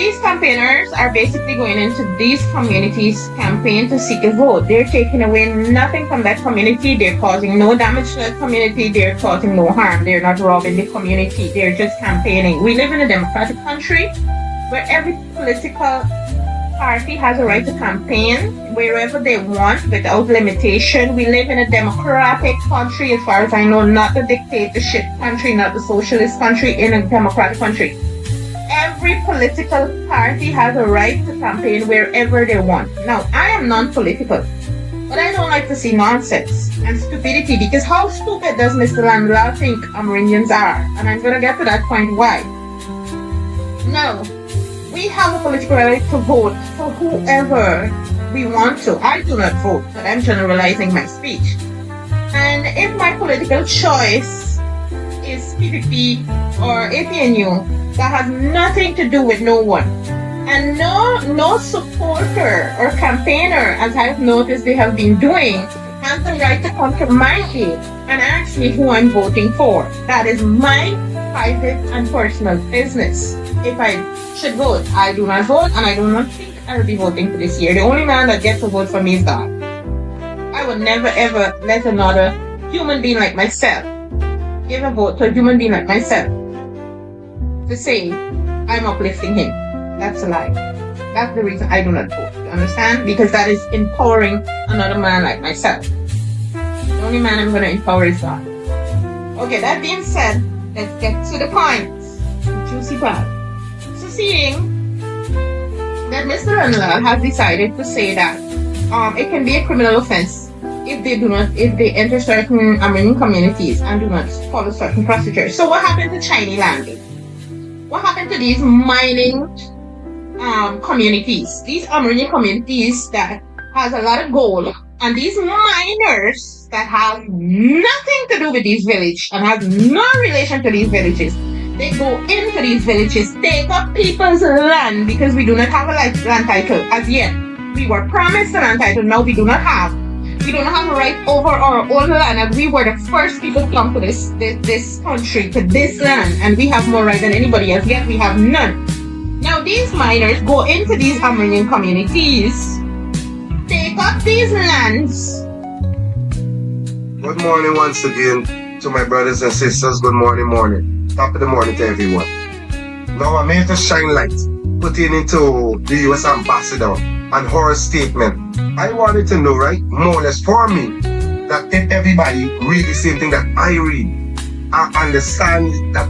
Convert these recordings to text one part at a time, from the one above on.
these campaigners are basically going into these communities campaign to seek a vote. They're taking away nothing from that community. They're causing no damage to that community. They're causing no harm. They're not robbing the community. They're just campaigning. We live in a democratic country where every political party has a right to campaign wherever they want without limitation. We live in a democratic country, as far as I know, not the dictatorship country, not the socialist country, in a democratic country. Every political party has a right to campaign wherever they want. Now, I am non-political, but I don't like to see nonsense and stupidity, because how stupid does Mr. Landlord think Amerindians are? And I'm going to get to that point why. No, we have a political right to vote for whoever we want to. I do not vote, but I'm generalizing my speech. And if my political choice is PPP or APNU, that has nothing to do with no one. And no supporter or campaigner, as I've noticed they have been doing, has the right to come to my aid and ask me who I'm voting for. That is my private and personal business. If I should vote, I do not vote, and I do not think I will be voting for this year. The only man that gets to vote for me is God. I would never ever let another human being like myself give a vote to a human being like myself to say I'm uplifting him. That's a lie. That's the reason I do not vote. You understand? Because that is empowering another man like myself. The only man I'm going to empower is God. Okay, that being said, let's get to the point. Juicy part. So seeing that Mr. Landlord has decided to say that it can be a criminal offense if they enter certain Amerindian communities and do not follow certain procedures. So what happened to Chinese landing? What happened to these mining communities? These Amerindian communities that has a lot of gold, and these miners that have nothing to do with these villages and have no relation to these villages. They go into these villages, take up people's land, because we do not have a land title as yet. We were promised a land title, now we do not have. We do not have a right over our own land, and we were the first people to come to this country, to this land, and we have more right than anybody else, yet we have none. Now these miners go into these Amerindian communities, take up these lands. Good morning once again to my brothers and sisters. Good morning. Top of the morning to everyone. Now I'm here to shine light pertaining to the US ambassador and her statement. I wanted to know, right, more or less for me, that if everybody read the same thing that I read, I understand that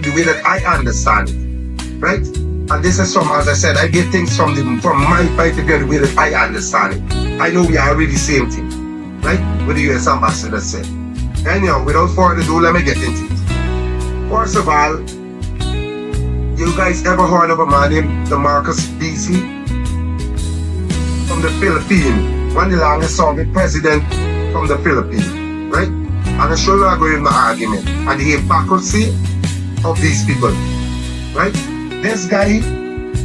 the way that I understand it, right? And this is from, as I said, I get things from my point of view, the way that I understand it. I know we are reading the same thing, right? What the US ambassador said. Anyhow, without further ado, let me get into it. First of all, you guys ever heard of a man named Demarcus Beasley from the Philippines? One of the longest serving president from the Philippines, right? And I'm sure you are going to my argument and the hypocrisy of these people, right? This guy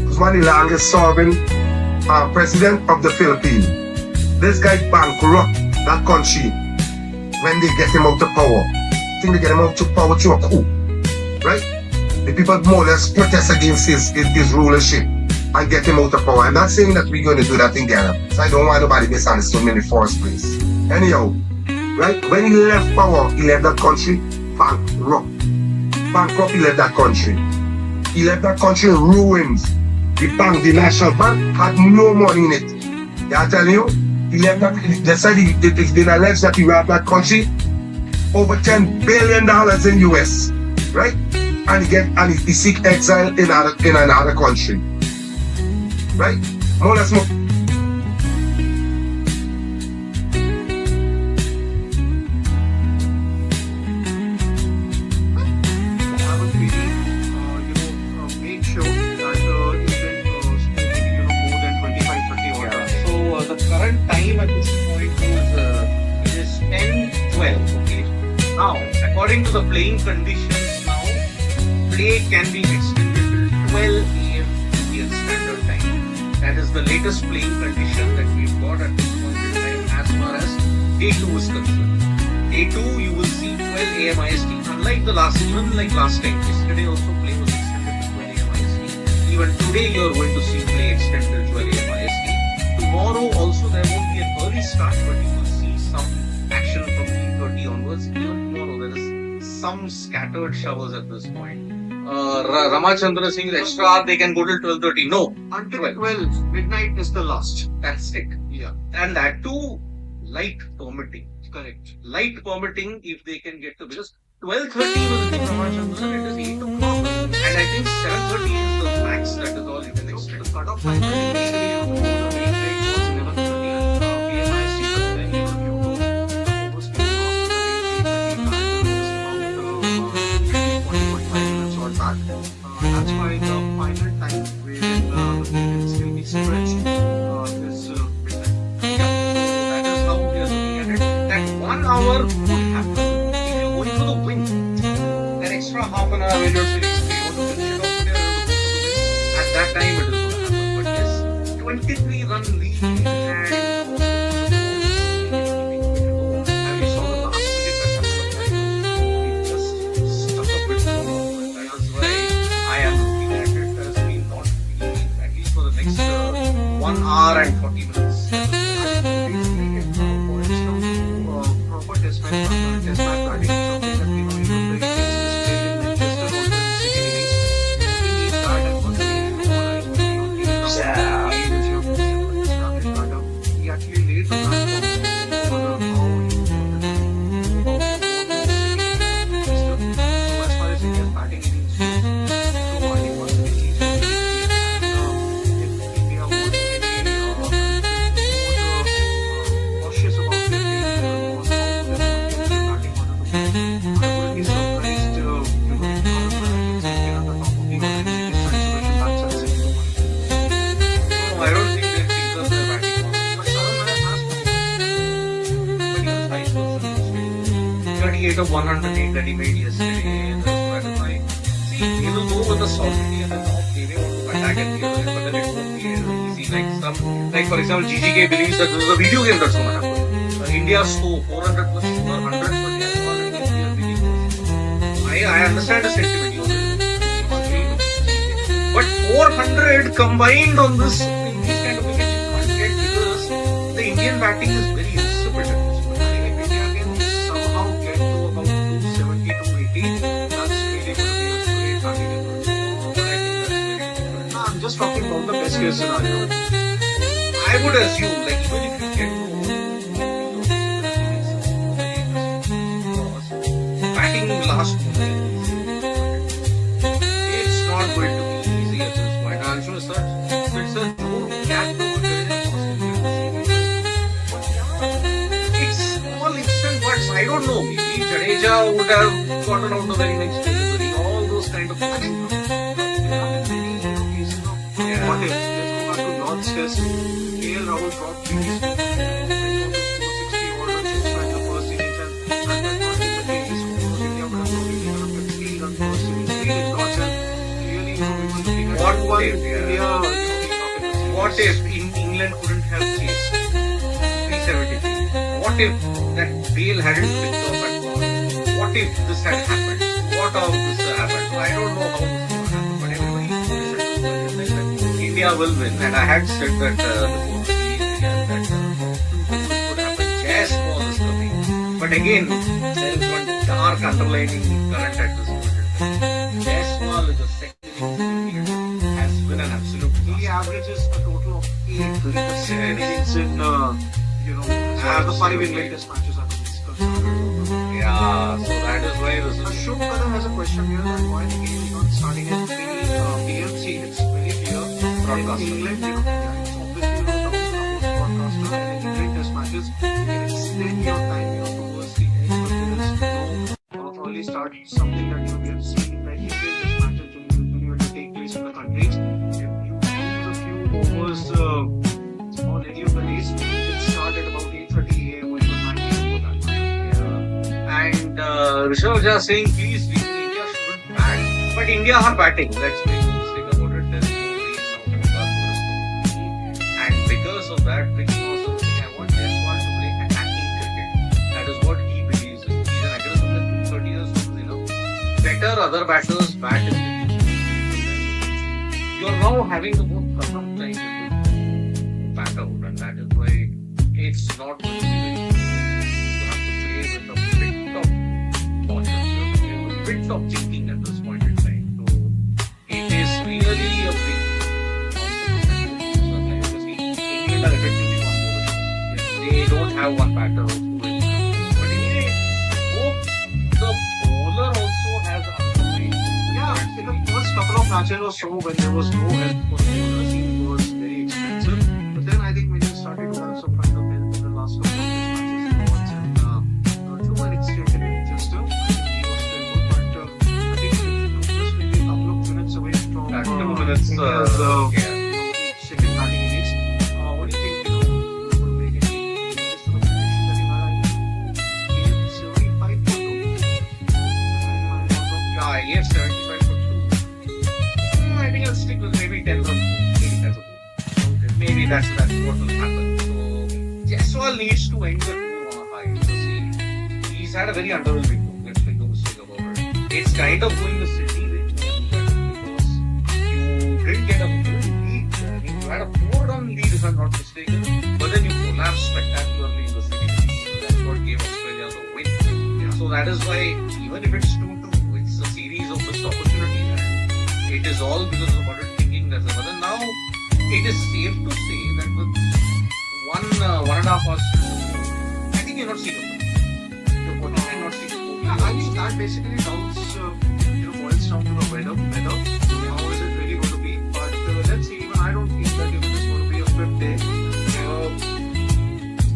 was one of the longest serving president of the Philippines. This guy bankrupt that country when they get him out of power. I think they get him out of power through a coup, right? The people more or less protest against his rulership and get him out of power. I'm not saying that we're going to do that in Ghana, so I don't want nobody misunderstood me in the first place. Anyhow, right, when he left power, he left that country bankrupt. He left that country. He left that country in ruins. The National Bank had no money in it. Yeah, I tell you, he left that, they said it's been alleged that he robbed that country over $10 billion in US, right? And he seek exile in another country, right? More or less more. Make sure that you can more than 25-30 orders. So the current time at this point is 10:12. Okay. Now, according to the playing conditions, now play can be extended till 12 a.m. Indian Standard Time. That is the latest playing condition that we've got at this point in time as far as Day 2 is concerned. Day 2 you will see 12 a.m. IST. Unlike the last time, yesterday also play was extended to 12 a.m. IST. even today you are going to see play extend till 12 a.m. IST. Tomorrow also there won't be an early start, but you will see some action from 3:30 onwards. Even tomorrow there is some scattered showers at this point. Ramachandra Singh extra they can go till 12:30. No, Until 12, midnight is the last. that's it. Yeah, And that too light permitting. correct. Light permitting if they can get to, because 12:30 will be Ramachandra, it is 8 o'clock. And I think 7:30 is the max, that is all you can So expect. the cutoff time initially the midnight was 11:30 and PMIC, but then you know, was back. That's why the final time wherein the game can still be stretched is midnight. That is how we are looking at it. That 1 hour would happen if you go into the wing. That extra half an hour when you're sitting, you want to finish it off there, at that time it is going to happen. But yes, 23 run lead and we saw the last wicket that happened. It just stuck a bit too long. That's why I am looking at it as we not being, at least for the next 1 hour and 40 minutes. Proper test match batting, something that the Indians displayed in Manchester on the second innings. We need that and what we he actually laid the platform for the how so as far as India's batting innings goes, so I think once again he's going to if India wants to get cautious about their game on how they're going to get their batting order to be. I wouldn't be surprised, you know, if get at the top of the order and take his isolation bats at 6 to 1. No, I don't think they think of their batting order. But Saran has But even vice versa. 38 of 108 that he made yesterday. That is why. See, he will go with the softly and the top. They may want to attack at the other end, but then it won't be easy. Like for example, GGK believes that this is a video game that's going to happen. India score 400 plus 100, but yes, already we are winning. I understand the sentiment. But 400 combined on this, these kind of wickets you can't get because the Indian batting is very insipid at this point. if India can somehow get to about 270 to 80, that's really going to be a great batting effort. No, I'm just talking about the best case scenario. I would assume, like even if you get batting last moment, it's not going to be easy at this point. I'm sure it's a don't catch the it's small instant buts. I don't know. Maybe Jadeja would have gotten out the very next delivery. All those kind of things. What if? Let's go back to Lord's test. KL Rahul dropped 3 wickets. Went on to score 60 odd runs in the first innings, and that was the case. India would have probably taken a 50 run first innings lead in Lord's, and really, we were looking at What 1-1 if, India, being up in the series. What if England couldn't have chased 373? What if that Bale hadn't picked off at all? What if this had happened? What of this happened? So I don't know how this will happen, but everybody is like that India will win. And I had said that before the series began that this could happen. Just for this coming. But again, there is one dark underlining current at this moment. Jaiswal is the second innings has been an absolute He disaster. averages a total of 8 innings in, the 5 England test matches are concerned. Yeah, so that is why this is. Ashok Kadam has a question here that why the game is not starting at 3 PMC. It's very clear. Broadcaster. In England, it's obviously down to the host broadcaster, and in England test matches, you can extend your time towards the end, but there is no early start, something that we have seen that England test matches usually take place in the countries. If you lose a few overs on any of the days, it start at about 8:30 a.m. or even 9 a.m. for that matter. And Rishabh just saying, please, India shouldn't bat. But India are batting. Let's make no mistake about it. There's no reason out of class. And because of that, Ricky was saying, I want Jaiswal to play attacking cricket. That is what he believes in. He's an aggressive player. 30 years old, better other batters bat in the you're now having to go sometimes to back out, and that is why it's not going to be very easy. You have to play with a bit of caution, a bit of thinking at this point in time. So it is really a big competition. England are effectively one bowler. They don't have one batter also. But anyway, hope the bowler also has underway. Yeah, in the first couple of matches or so, when there was no help for the bowler, it was very expensive. But then I think when you started to have some kind of help in the last couple of matches, and to an extent, just I think he was still good. But I think just maybe a couple of minutes away from 2 minutes. India's, Yeah. second batting innings. What do you think? Will make any changes to the position that he had? He gave 75 for 2. Yeah, I gave 75 for 2. I think I'll stick with maybe 10 for 80 maybe that's what will happen. So Jaiswal needs to end the tour on a high. Because he's had a very underwhelming tour. Let's make no mistake about it. It's kind of going the city way because you didn't get a full lead. I mean, you had a 4-run lead if I'm not mistaken, but then you collapsed spectacularly in the city. That's what gave Australia the win. Yeah. So that is why even if it's 2-2, it's a series of missed opportunities, and it is all because of modern thinking. That's the but now. It is safe to say that with 1.5 hours, I think you're not seeing it. You're not seeing it. Yeah, I think that basically boils down to the weather. How is it really going to be? But let's see. Even I don't think that even it's going to be a fifth day. I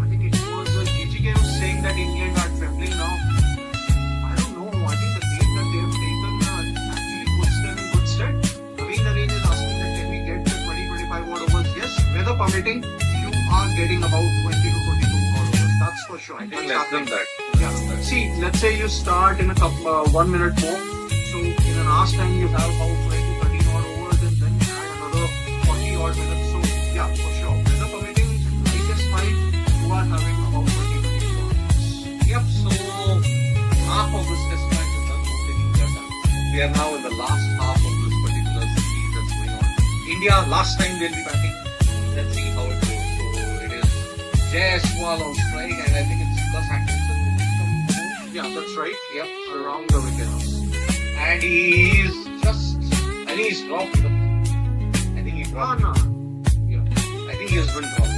think it was GGK was saying that India are trembling now. I don't know. I think the lead that they have taken actually puts them in good stead. Naveen Narendra is asking that can we get to 20-25 odd overs? Yes, weather permitting, you are getting about 20 to 22 odd overs. That's for sure. I think less than that. Yeah. See, let's say you start in a couple, 1 minute more. So in an hour's time, you have about 20 to 30 odd overs, and then you add another 40 odd minutes. So yeah, for sure. Weather permitting, I guess fine. You are having about 20 to 22 overs. Yep, so half of this test match is done. We are now in the last half of this particular series that's going on. India, last time they'll be batting. Let's see how it goes. So it is Jaiswal on strike, and I think it's Gus Atkinson. Yeah, that's right. Yep, Around the wickets. and he's just, I think he's dropped. I think he dropped. No. Yeah, I think he has been dropped.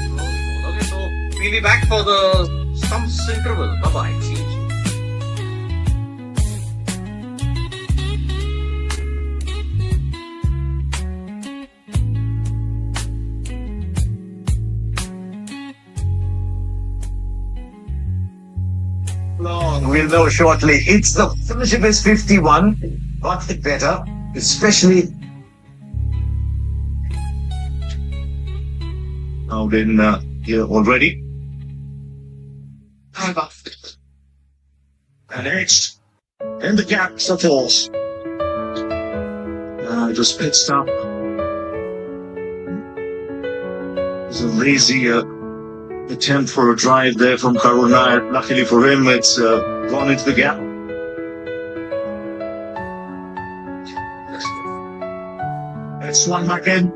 Okay, so we'll be back for the stumps interval. Bye bye. See you soon. We'll know shortly. It's the fellowship is 51, got it better, especially out in here already. And edged in the gaps of falls. Just pitched up. It's a lazy attempt for a drive there from Karuna. Luckily for him, it's gone into the gap. It's swung back in.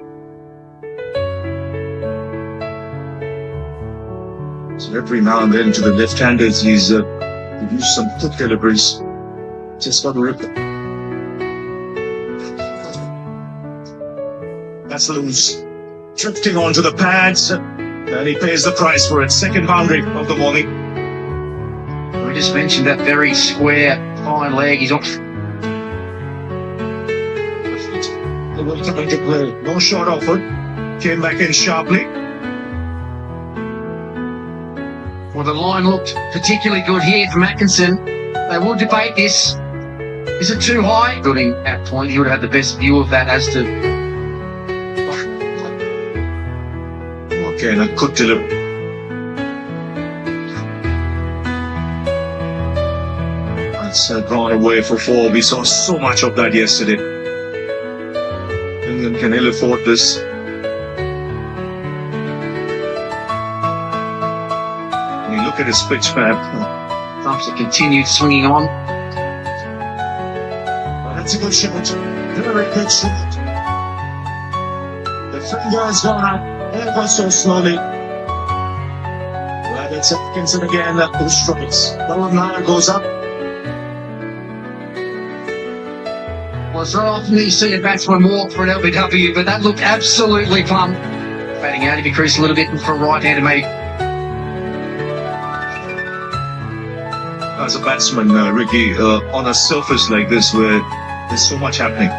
So every now and then to the left-handers, he's used some foot deliveries. Just got to rip it. That's loose. Drifting onto the pads. And he pays the price for it. Second boundary of the morning. We just mentioned that very square, fine leg. He's off. No shot offered. Came back in sharply. Well, the line looked particularly good here from Atkinson. They will debate this. Is it too high? Building at point, he would have had the best view of that as to. Okay, and a good delivery. That's gone away for 4. We saw so much of that yesterday. England can ill afford this. And you look at his pitch map. Thompson continued swinging on. That's a good shot. Very good shot. finger has gone up ever so slowly. Well, it's Atkinson again who strikes. Carolina goes up. Well, it's not often that you see a batsman walk for an LBW, but that looked absolutely plumb. Batting out of your crease a little bit for a right-hander maybe. As a batsman, Ricky, on a surface like this where there's so much happening,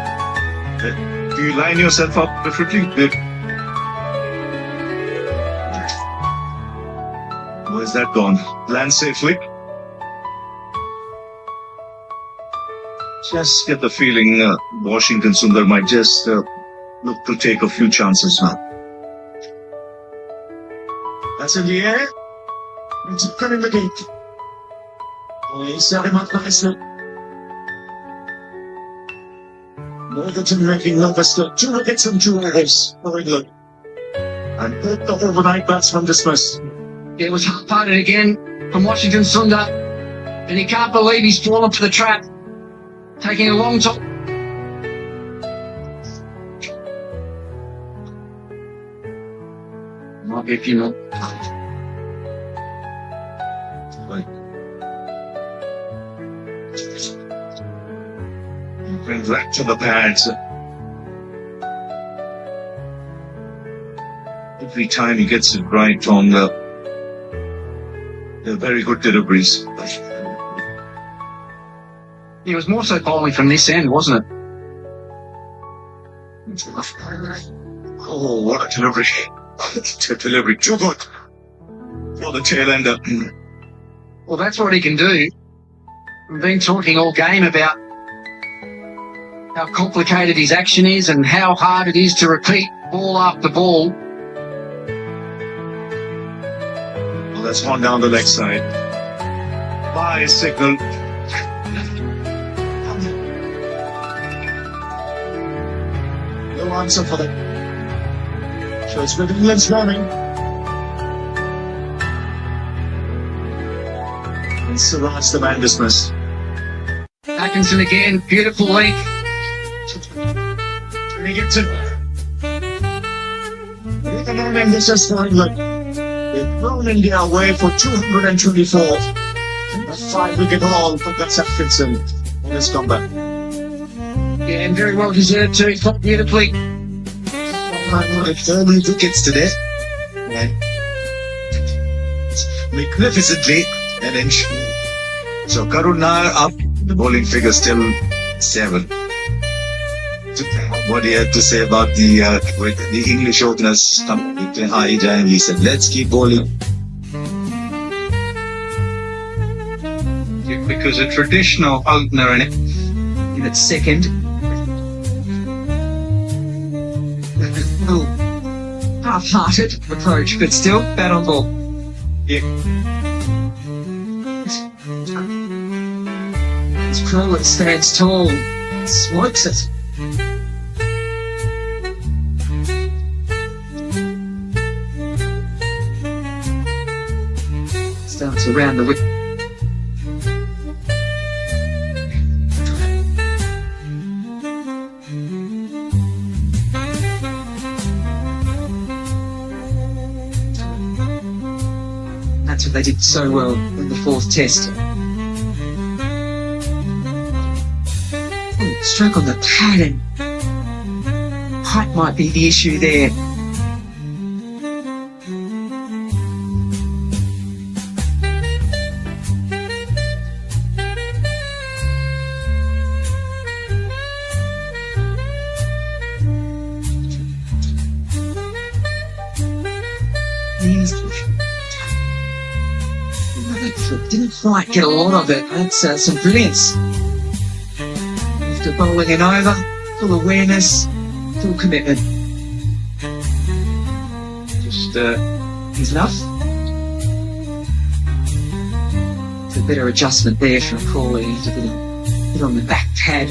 do you line yourself up differently? Where's that gone? Land safely? Just get the feeling Washington Sundar might just look to take a few chances now. That's in the air. It's coming the gate. He's setting up nicely. Northerton making Lancaster 2 wickets and 2 errors for England. And the overnight batsman dismissed. It was half-hearted again from Washington Sundar, and he can't believe he's fallen for the trap, taking a long time. Might be a few more. Went back to the pads. Every time he gets it right on they're very good deliveries. It was more so bowling from this end, wasn't it? Oh, what a delivery. Delivery too good for the tail ender. Well, that's what he can do. We've been talking all game about how complicated his action is and how hard it is to repeat ball after ball. Well, that's one down the leg side. Bye signal. No answer for them. So it's with England's running. And Siraj the man dismissed. Atkinson again, beautiful link. And he gets it. Even though this is for England, they've thrown India away for 224. And a 5-wicket haul for Gus Atkinson on his comeback. Yeah, and very well deserved too. He fought beautifully. 4 wickets today. And magnificently an inch. So Karun Nair up, the bowling figure still 7. What he had to say about the English openers coming high, and he said, let's keep bowling. Because a traditional opener in its second. Half-hearted approach, but still bat on ball. Yeah. His crawler stands tall, swipes it. Starts around the wicket. That's what they did so well in the 4th test. Oh, struck on the pattern. Height might be the issue there. Didn't quite get a lot of it. That's some brilliance. After bowling an over, full awareness, full commitment. Just enough. It's a better adjustment there from Crawley. He's a bit on the back pad.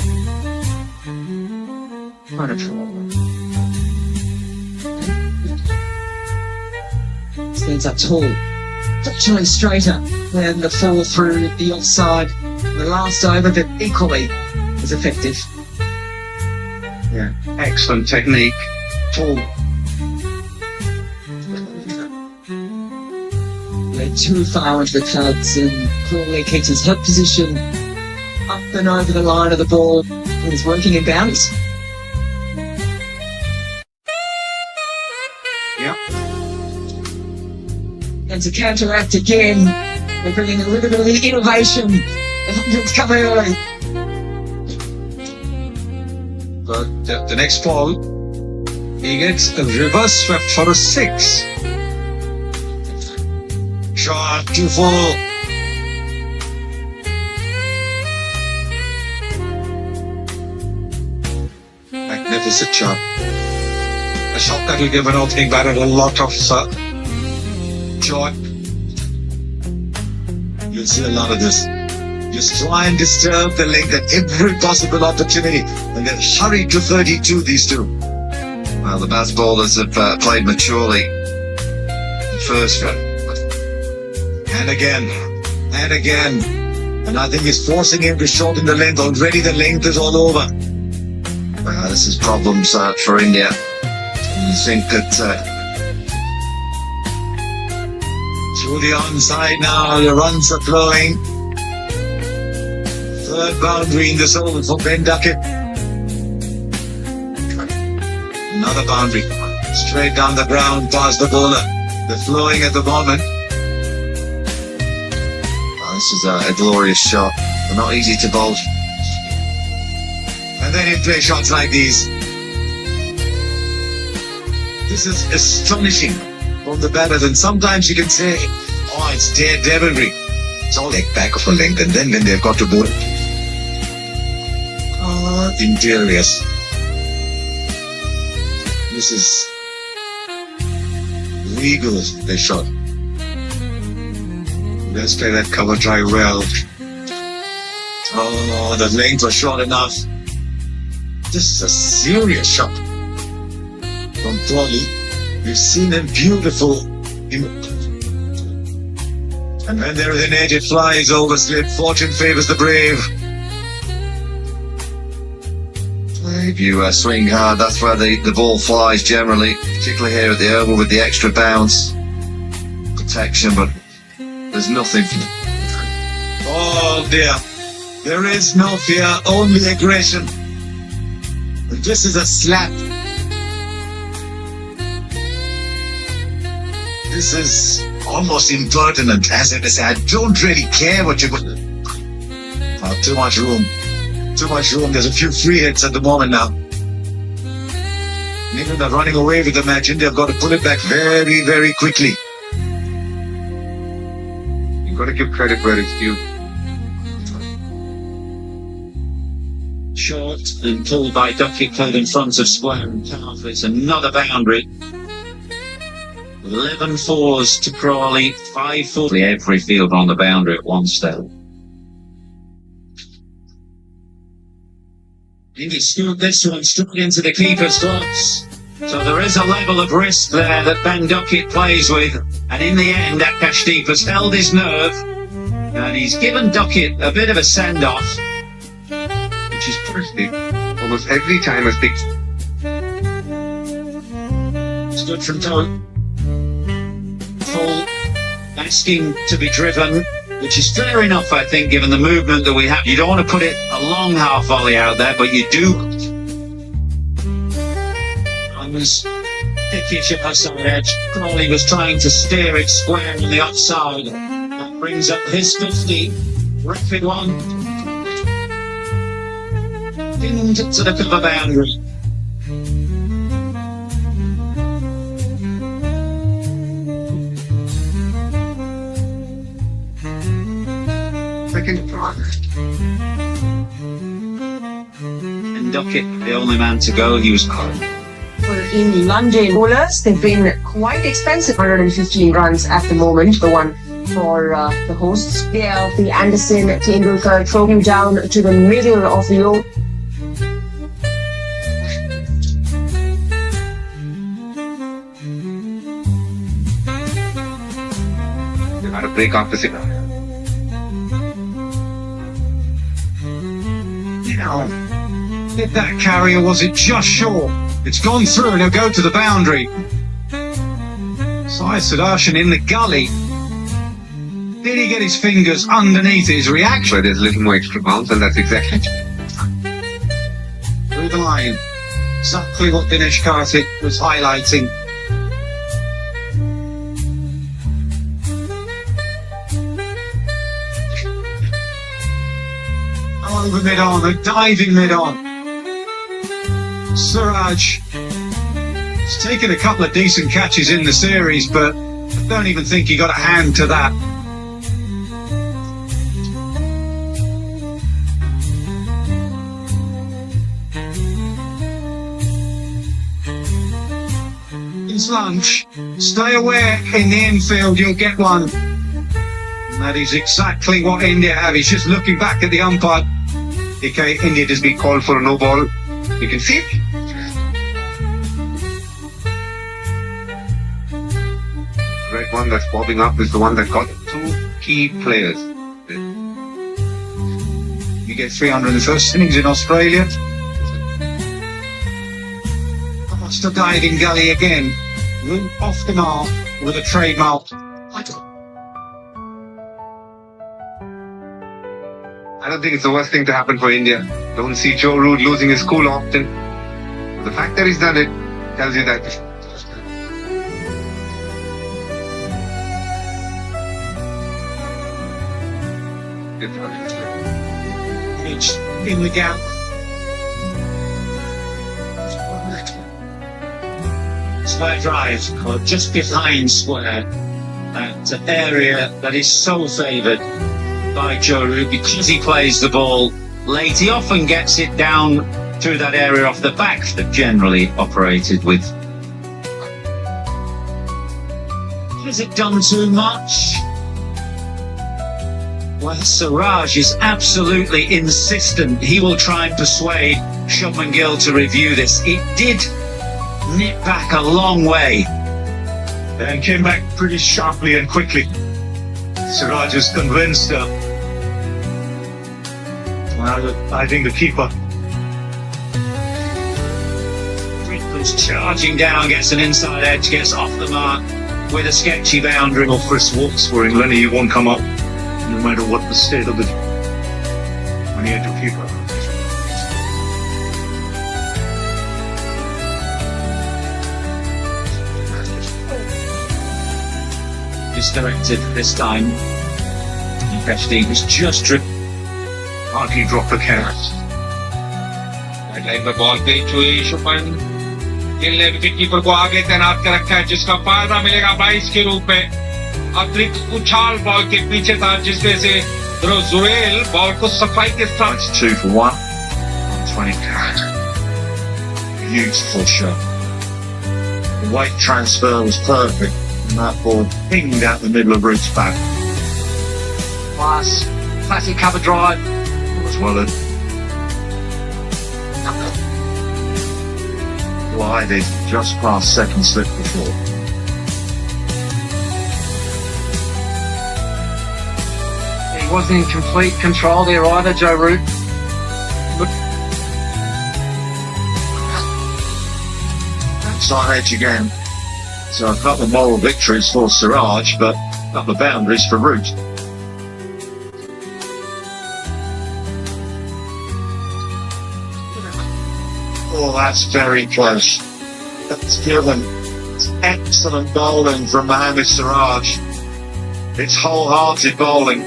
Kind of stands up tall. Touching straighter than the fall through the offside. The last over, but equally as effective. Yeah, excellent technique. Tall, too far into the clubs, and Crawley keeps his hip position up and over the line of the ball. He's working in bounds. Yeah. And to counteract again, they're bringing a little bit of innovation. It's coming early. But the next ball, he gets a reverse swept for a 6. Shot, Beautful. Magnificent shot. A shot that will give an opening batter a lot of joy. You'll see a lot of this. Just try and disturb the link at every possible opportunity, and then hurry to 32, these two. Well, the best bowlers have played maturely. The first one. And again. And I think he's forcing him to shorten the length. Already the length is all over. This is problems for India. You think that Through the onside now, the runs are flowing. Third boundary in this over for Ben Duckett. Another boundary. Straight down the ground past the bowler. They're flowing at the moment. this is a glorious shot. They're not easy to bowl. And then he play shots like these. This is astonishing from the batters, and sometimes you can say, oh, it's daredevilry. It's all like back of a length, and then when they've got to bowl, interiors. This is legal, they shot. Let's play that cover drive well. Oh, the length was short enough. This is a serious shot from Crawley. We've seen him beautiful. And when there is a native flies over slip, fortune favors the brave. If you swing hard, that's where the ball flies generally, particularly here at the oval with the extra bounce protection, but there's nothing. Oh dear, there is no fear, only aggression. But this is a slap. This is almost impertinent, as if I say, I don't really care what you're going to do. Too much room. Too much room. There's a few free hits at the moment now. And even they're running away with the match, India have got to pull it back very, very quickly. You've got to give credit where it's due. Short and pulled by Ducky, played in front of square and half. It's another boundary. 11 fours to Crawley, 5 fours. Every field on the boundary at one step. He scooped this one straight into the keeper's gloves. So there is a level of risk there that Ben Duckett plays with. And in the end, Akashdeep has held his nerve. And he's given Duckett a bit of a send-off. Which is pretty. Almost every time has big. It's good from Toe. Full asking to be driven, which is fair enough, I think, given the movement that we have. You don't want to put it a long half volley out there, but you do. I was pickish at her side edge. Crawley was trying to steer it square on the offside. That brings up his 50. Rapid one. Pinned to the cover boundary. And Duckett, the only man to go, he was caught. In London, bowlers, they've been quite expensive. 115 runs at the moment, the one for the hosts. They have the Anderson Tendulkar trophy down to the middle of the oval. They've had a break opposite. Now, did that carry or was it just short? It's gone through and it'll go to the boundary. Sai Sudarshan in the gully. Did he get his fingers underneath his reaction? Where there's a little more extra bounce, and that's exactly Through the line. Exactly what Dinesh Karthik was highlighting. Over mid-on, a diving mid-on. Suraj has taken a couple of decent catches in the series, but I don't even think he got a hand to that. It's lunch. Stay aware in the infield, you'll get one. And that is exactly what India have. He's just looking back at the umpire. okay. India has been called for a no ball. You can see it. Red one that's popping up is the one that got two key players. You get 300 in the first innings in Australia. What's the diving gully again? Off the mark with a trademark. I don't think it's the worst thing to happen for India. Don't see Joe Root losing his cool often. But the fact that he's done it tells you that. Pitch in the gap. Square drive, or just behind square. That area that is so favoured by Joe Root because he plays the ball late. He often gets it down through that area off the back that generally operated with. Has it done too much? Well, Siraj is absolutely insistent. He will try and persuade Shubman Gill to review this. It did nip back a long way. And came back pretty sharply and quickly. Siraj is convinced. I think the keeper. He's charging down, gets an inside edge, gets off the mark with a sketchy boundary. Well, Chris Walks for England, he won't come up, no matter what the state of the when he had to keeper. Misdirected this time. Kashdeep was just Hardly dropped the catch. Line में ball पे चुई शुभमन गिल ने wicket keeper को आगे तैनात कर रखा है जिसका फायदा मिलेगा 22 के रूप में अतिरिक्त उछाल बॉल के पीछे था जिसमें से जुरेल बॉल को सफाई के साथ 2 for 1 20 carat. Beautiful shot. The weight transfer was perfect and that ball pinged out the middle of Root's back. Classic cover drive. Was well glided just past second slip before. He wasn't in complete control there either, Joe Root. Side edge again. So a couple of moral victories for Siraj, but a couple of boundaries for Root. Oh, that's very close. That's given. It's excellent bowling from Mohammad Siraj. It's wholehearted bowling.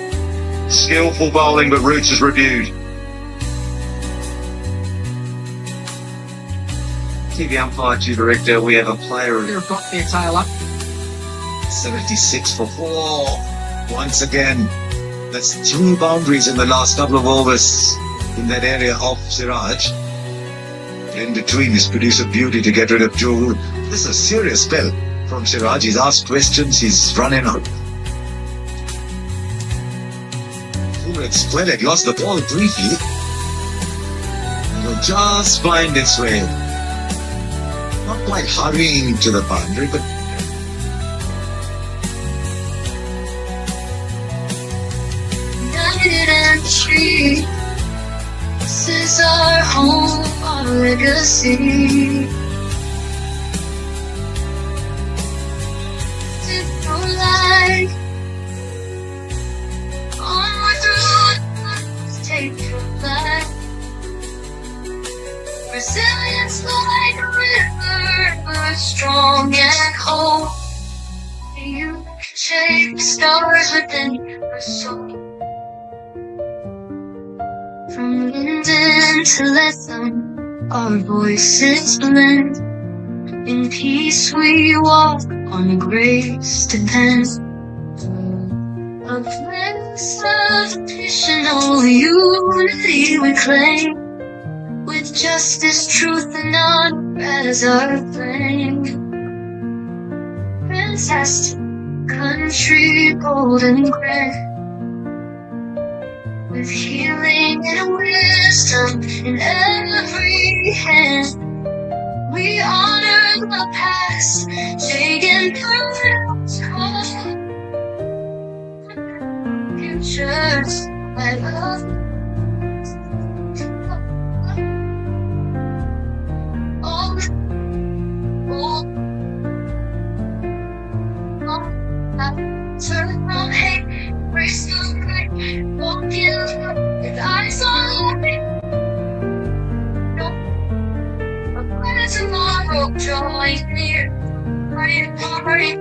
Skillful bowling, but Root has reviewed. TV umpire to director, we have a player They've got their tail up. 76 for 4. Once again, that's 2 boundaries in the last couple of overs in that area of Siraj. In between, this produced a beauty to get rid of Joe Root. This is a serious spell from Siraj. He's asked questions, he's running out. It's splendid, lost the ball briefly. It will just find its way. Not quite hurrying to the boundary, but this is our home, our legacy. Like strong and whole. You shape the stars within your soul. From Linden to Lethem, our voices blend. In peace we walk, on grace depend. A place of additional unity we claim, with justice, truth, and honor as our flame. Fantastic country, golden grand, with healing and wisdom in every hand. We honor the past, taking paths home. Futures I love. Oh, turn from hate, race the right, walking with eyes on me. Tomorrow drawing near, my heart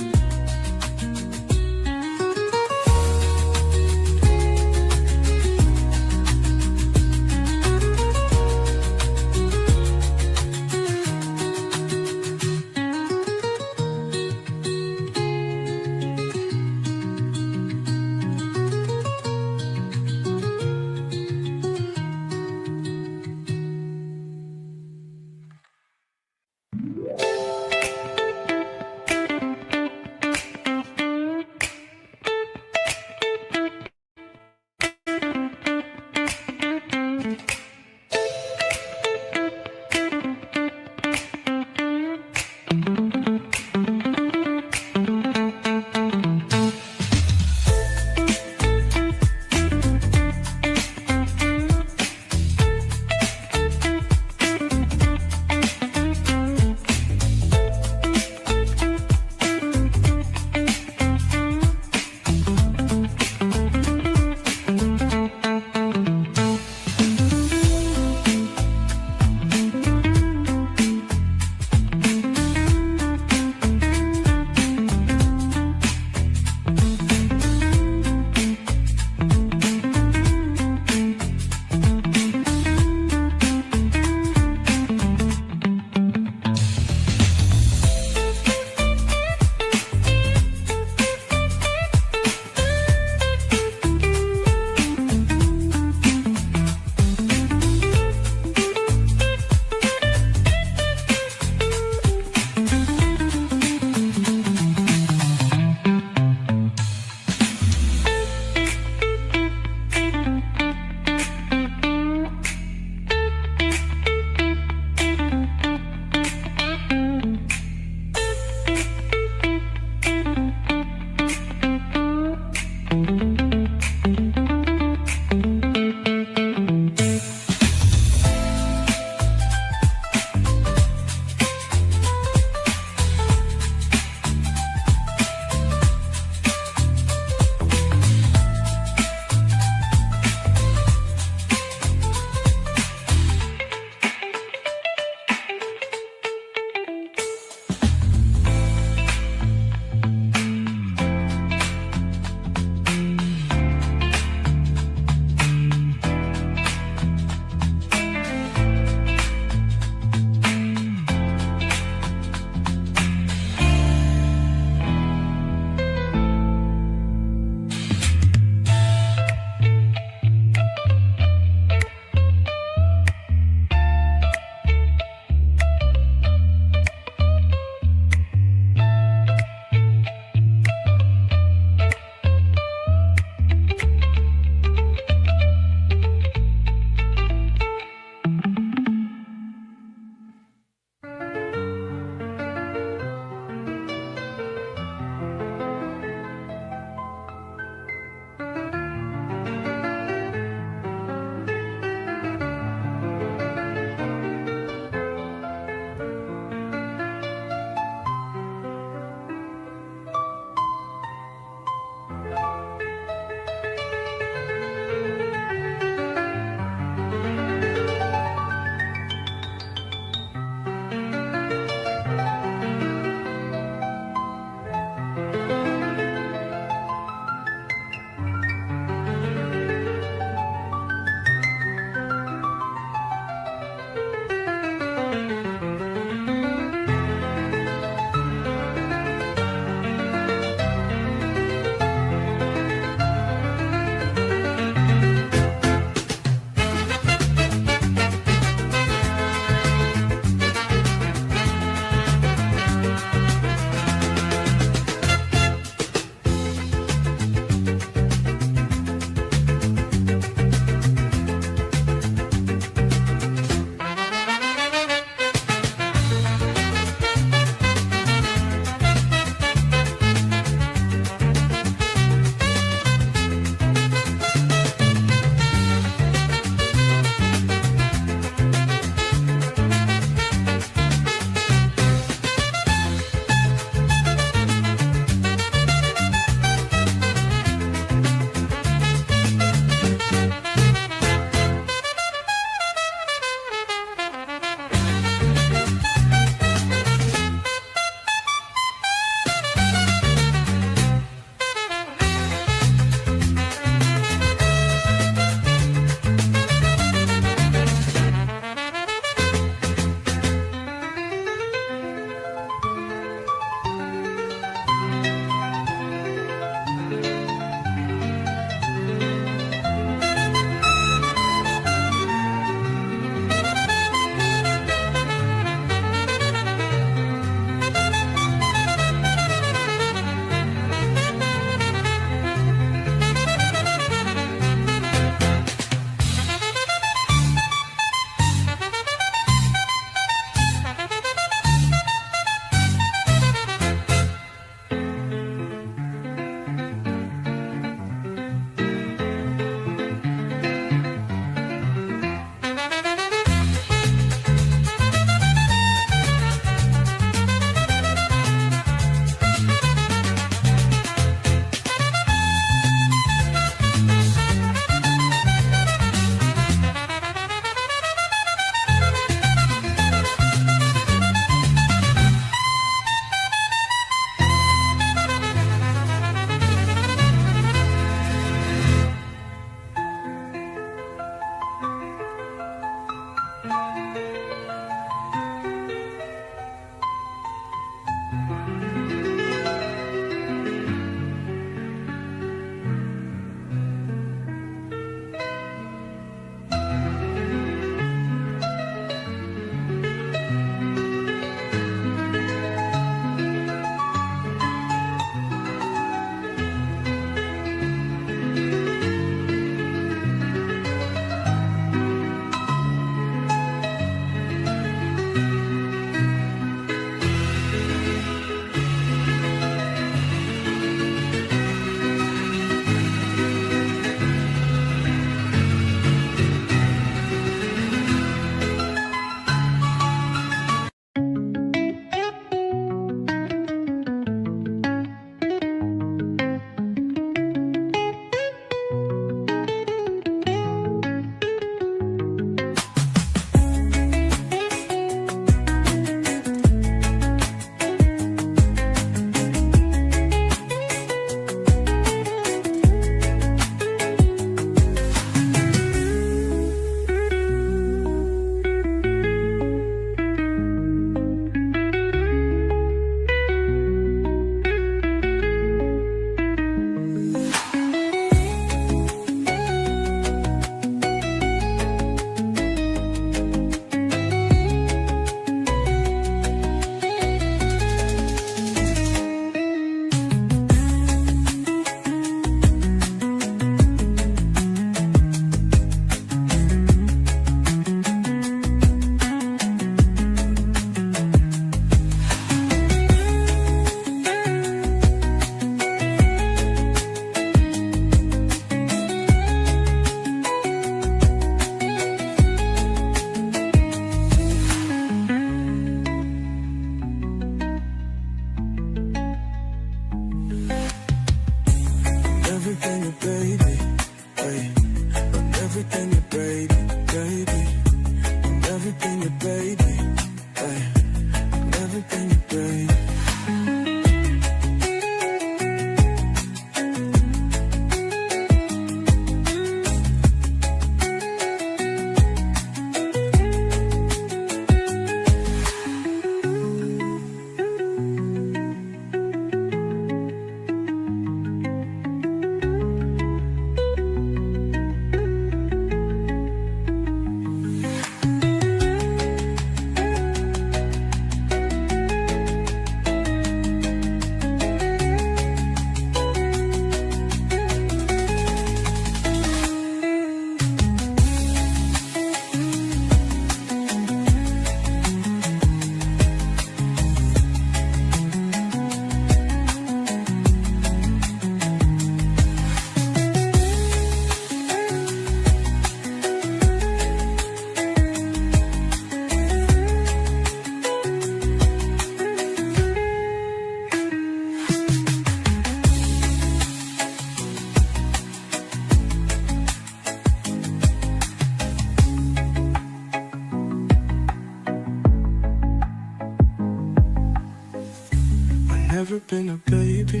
never been a baby,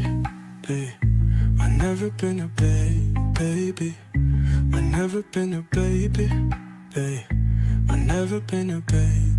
hey. I never been a baby. I never been a baby, hey. I never been a baby.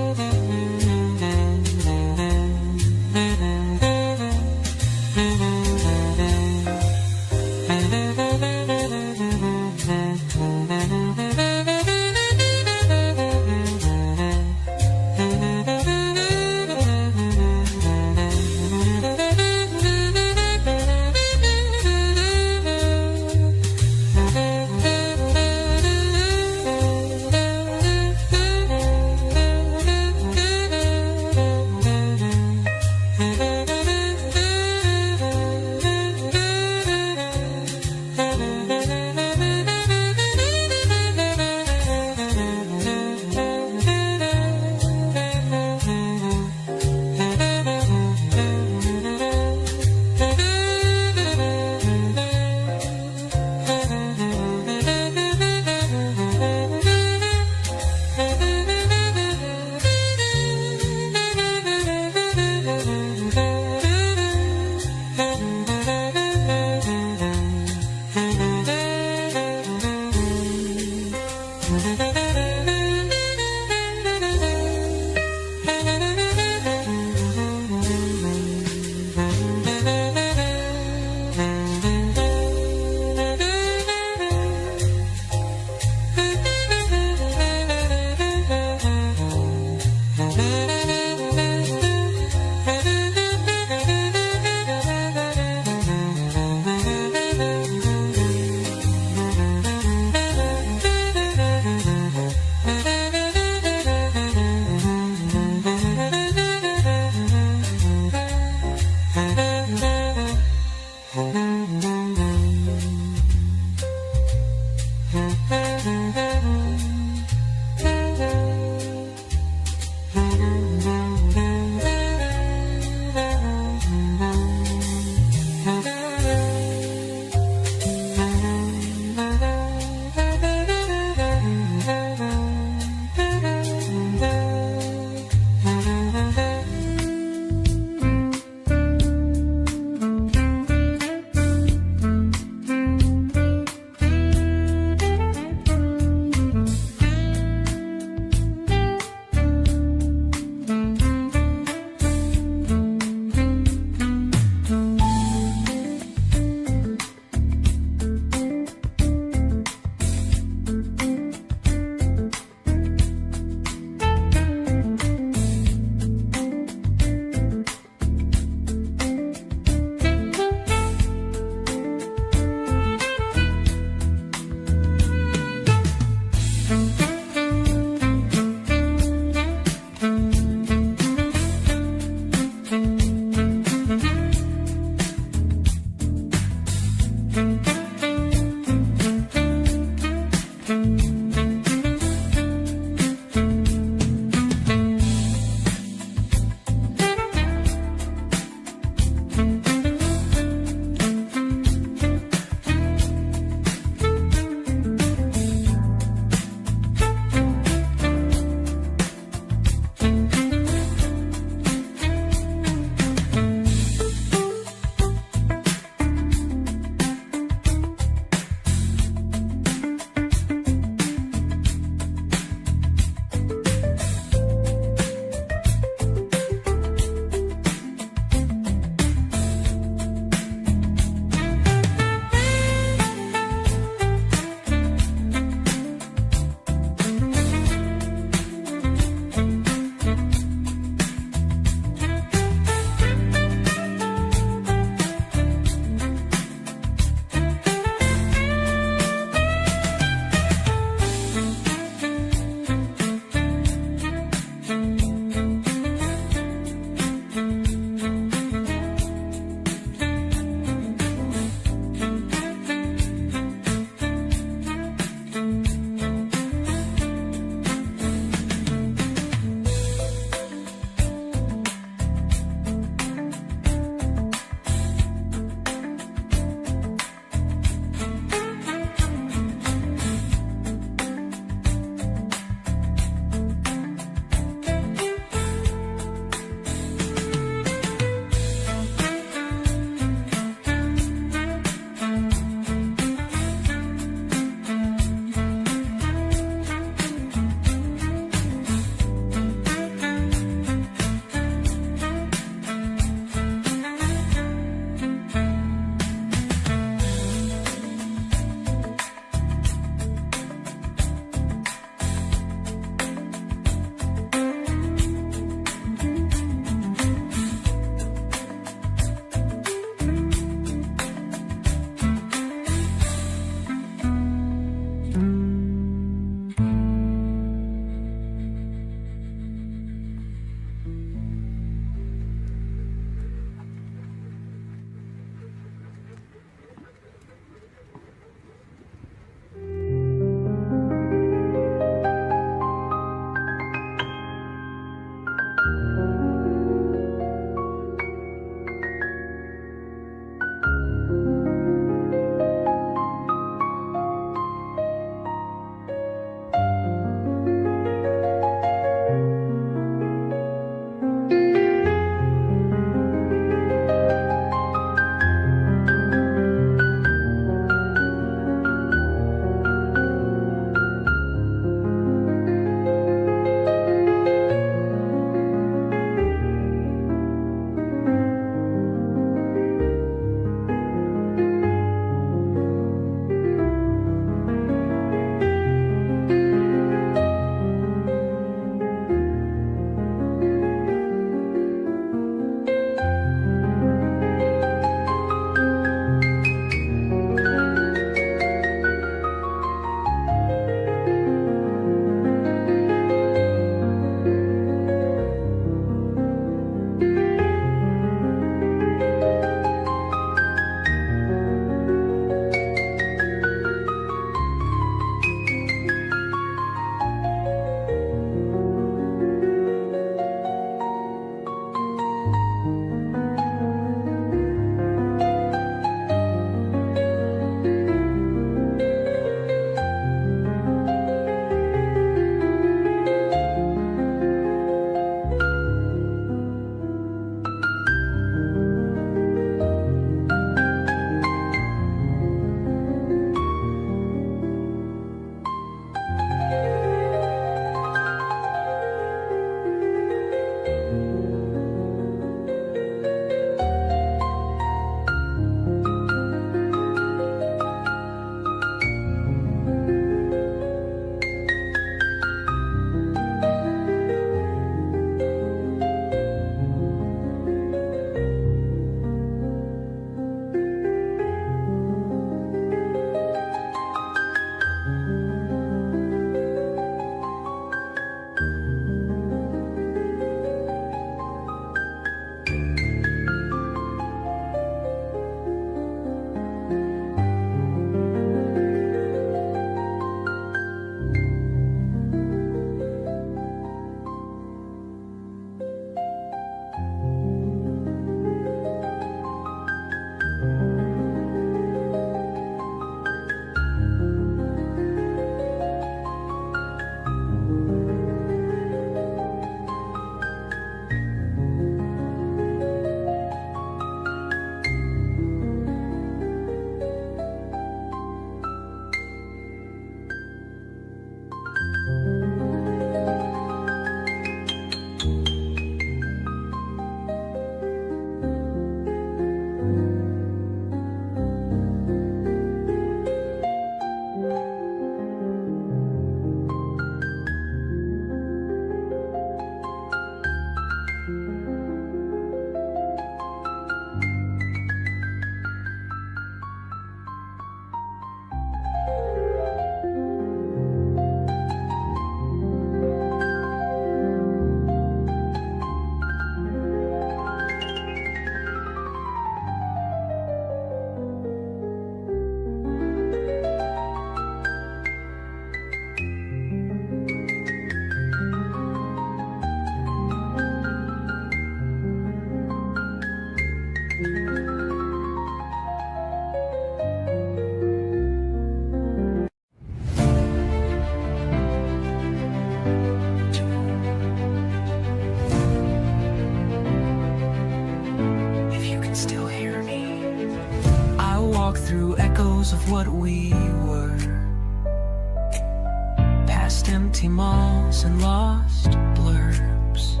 empty malls and lost blurbs.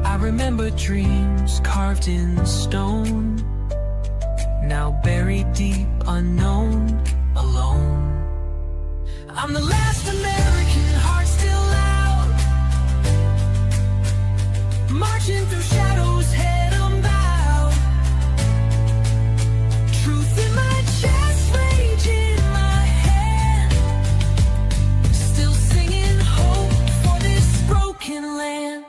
I remember dreams carved in stone, now buried deep, unknown, alone. I'm the last American, heart still out, marching through shadows, head unbowed. Truth in my chest, rage in my hand, still singing hope for this broken land.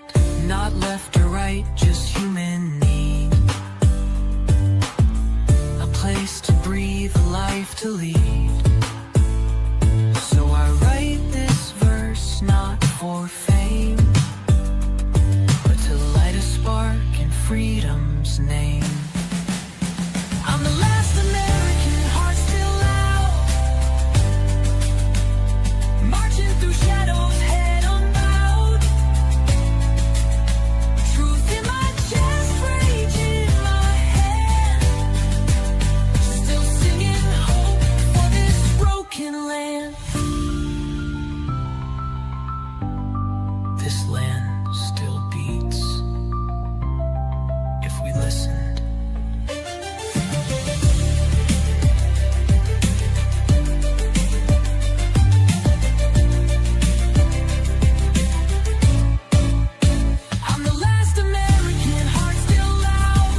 Not left or right, just human need, a place to breathe, a life to lead. So I write this verse not for fame, but to light a spark in freedom's name. I'm the last American, heart still out, marching through shadows, head unbowed. Truth in my chest, rage in my hand, still singing hope for this broken land. This land still beats if we listened. I'm the last American, heart still loud,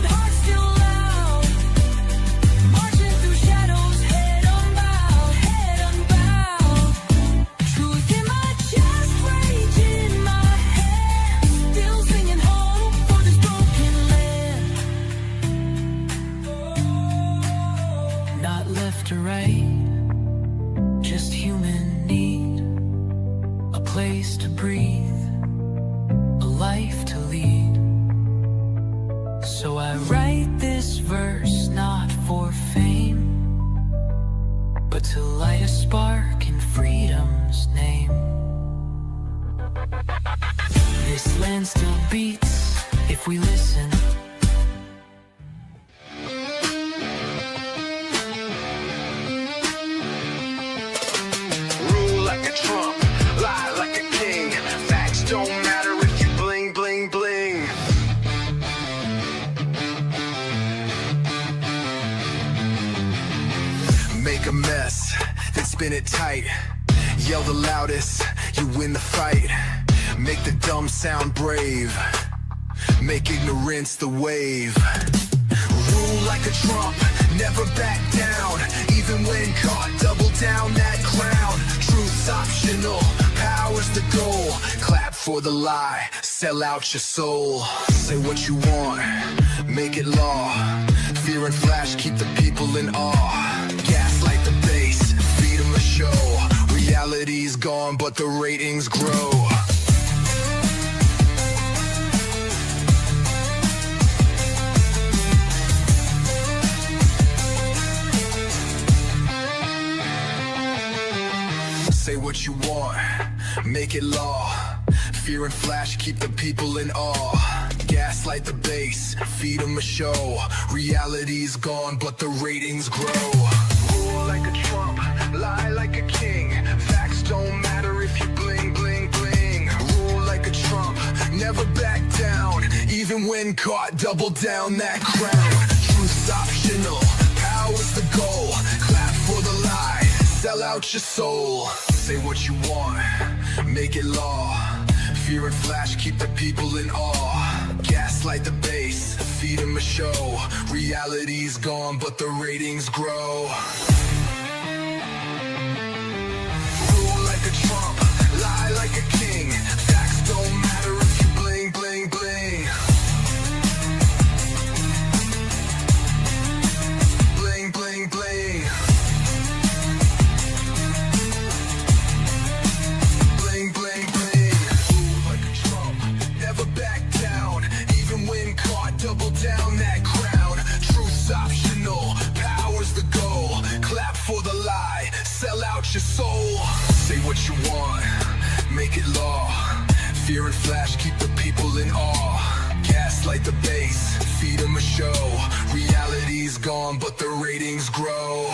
marching through shadows, head unbowed, head unbowed. Truth in my chest, rage in my hand, still singing hope for this broken land. Not left or right, just human need, a place to breathe, a life to lead. So I write this verse not for fame, but to light a spark in freedom's name. This land still beats if we listen. Rule like a Trump, lie like a king. Facts don't matter if you bling, bling, bling. Make a mess, then spin it tight. Yell the loudest, you win the fight. Make the dumb sound brave, make ignorance the wave. Rule like a Trump, never back down. Even when caught, double down that crown. Truth's optional, power's the goal. Clap for the lie, sell out your soul. Say what you want, make it law. Fear and flash, keep the people in awe. Gaslight the base, feed them a show. Reality's gone, but the ratings grow. Say what you want, make it law. Fear and flash, keep the people in awe. Gaslight the base, feed them a show. Reality's gone, but the ratings grow. Rule like a Trump, lie like a king. Facts don't matter if you bling, bling, bling. Rule like a Trump, never back down. Even when caught, double down that crown. Truth's optional, power's the goal. Clap for the lie, sell out your soul. Say what you want, make it law. Fear and flash, keep the people in awe. Gaslight the base, feed them a show. Reality's gone, but the ratings grow. Rule like a Trump, lie like a king. Facts don't matter if you bling, bling, bling. Bling, bling, bling. Bling, bling, bling. Rule like a Trump, never back down. Even when caught, double down that crown. Truth's optional, power's the goal. Clap for the lie, sell out your soul. Say what you want, make it law. Fear and flash, keep the people in awe. Gaslight the base, feed them a show. Reality's gone, but the ratings grow.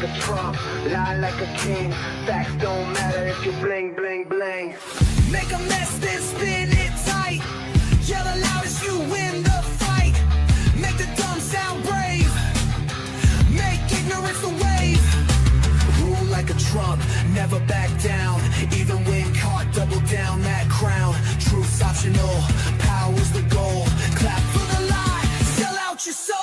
like a Trump, lie like a king. Facts don't matter if you bling, bling, bling. Make a mess, then spin it tight. Yell the loudest, you win the fight. Make the dumb sound brave. Make ignorance the wave. Rule like a Trump, never back down. Even when caught, double down that crown. Truth's optional, power's the goal. Clap for the lie, sell out your soul.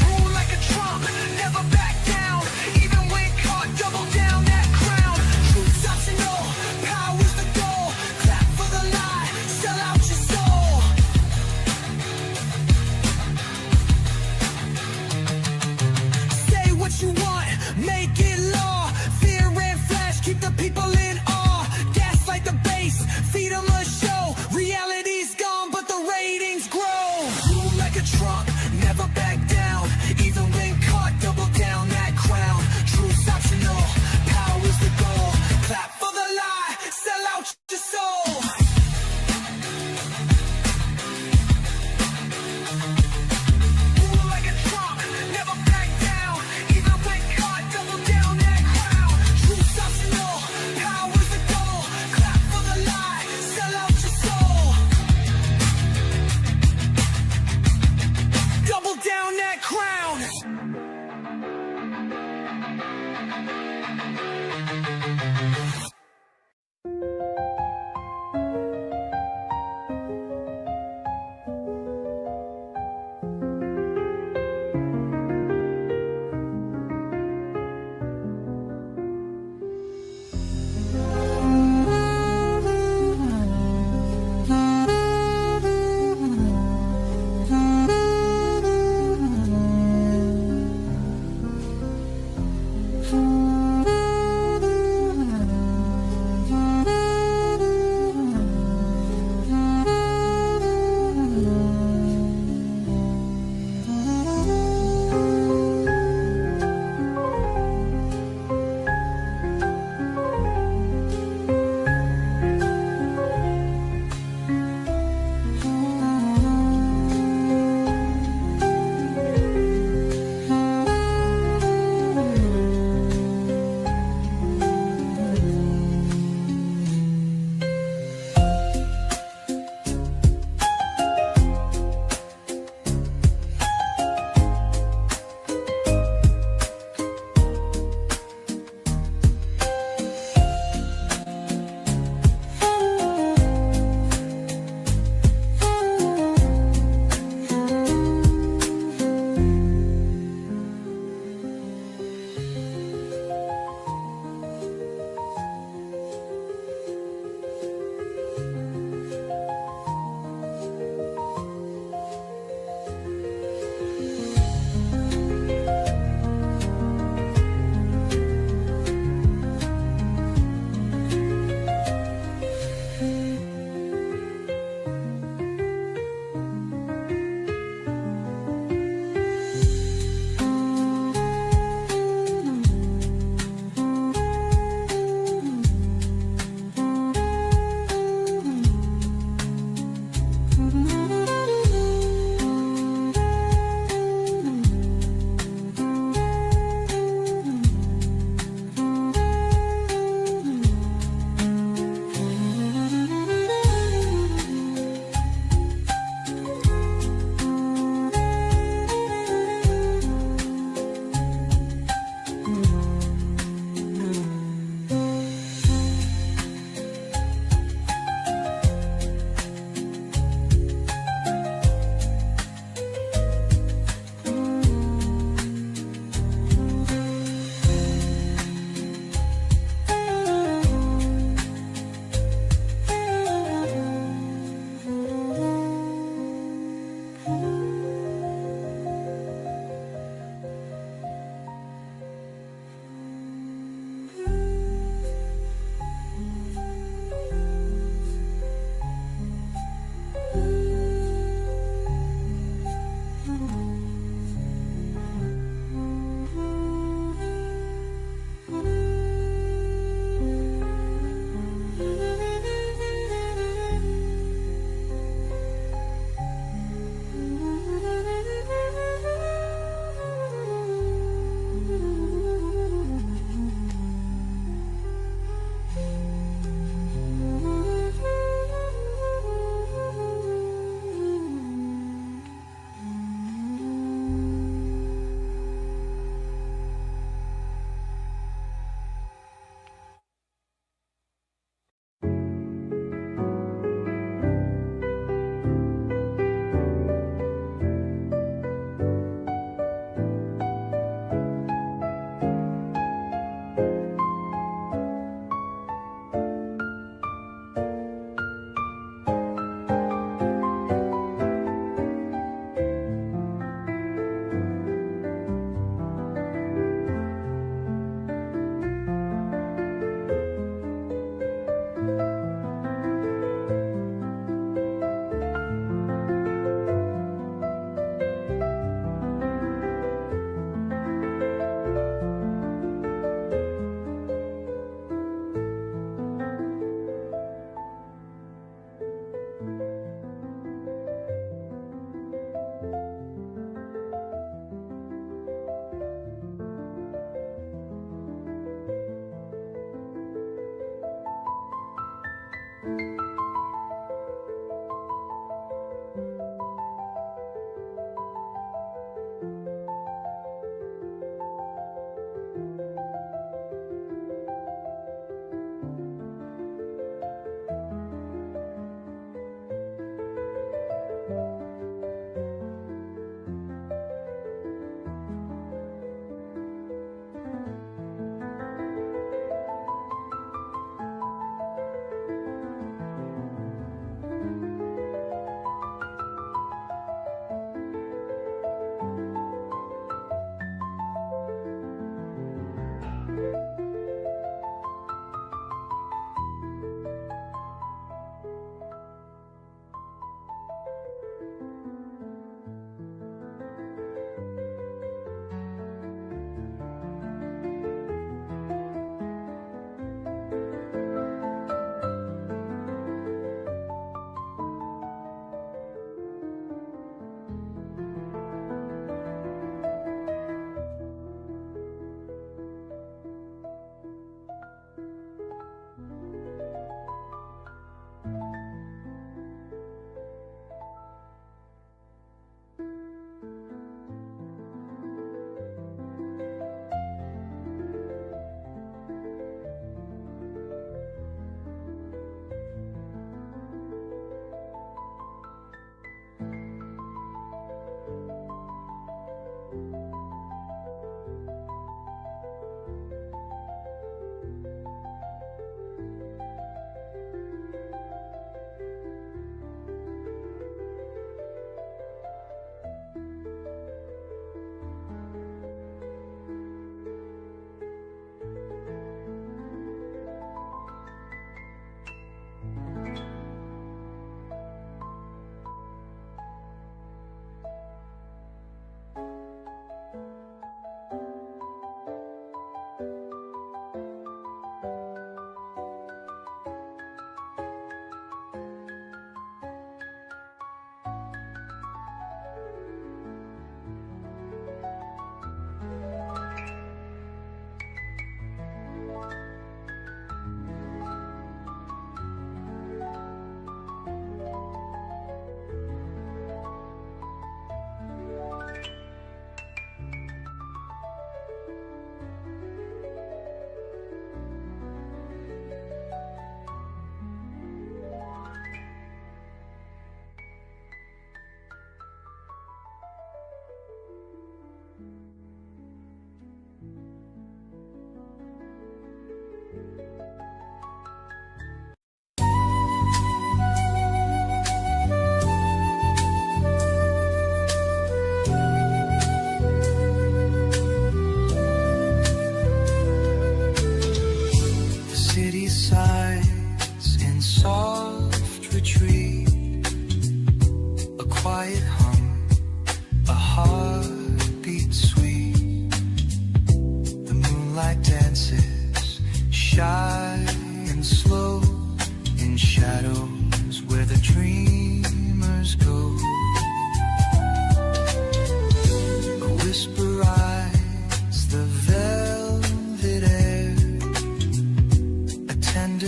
Rule like a Trump, never back down. Even when caught, double down that crown. Truth's optional, power's the goal. Clap for the lie, sell out your soul. Say what you want, make it law. Fear and flash, keep the people in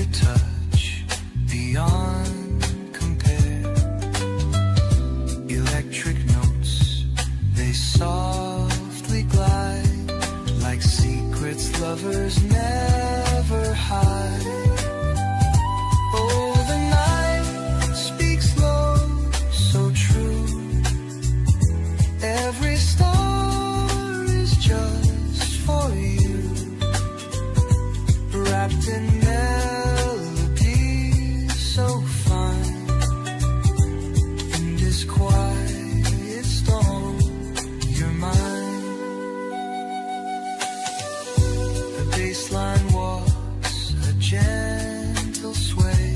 your touch beyond compare. Electric notes, they softly glide like secrets lovers never hide. Oh, the night speaks low, so true. Every star is just for you, wrapped in melody so fine. In this quiet storm, you're mine. The baseline walks a gentle sway,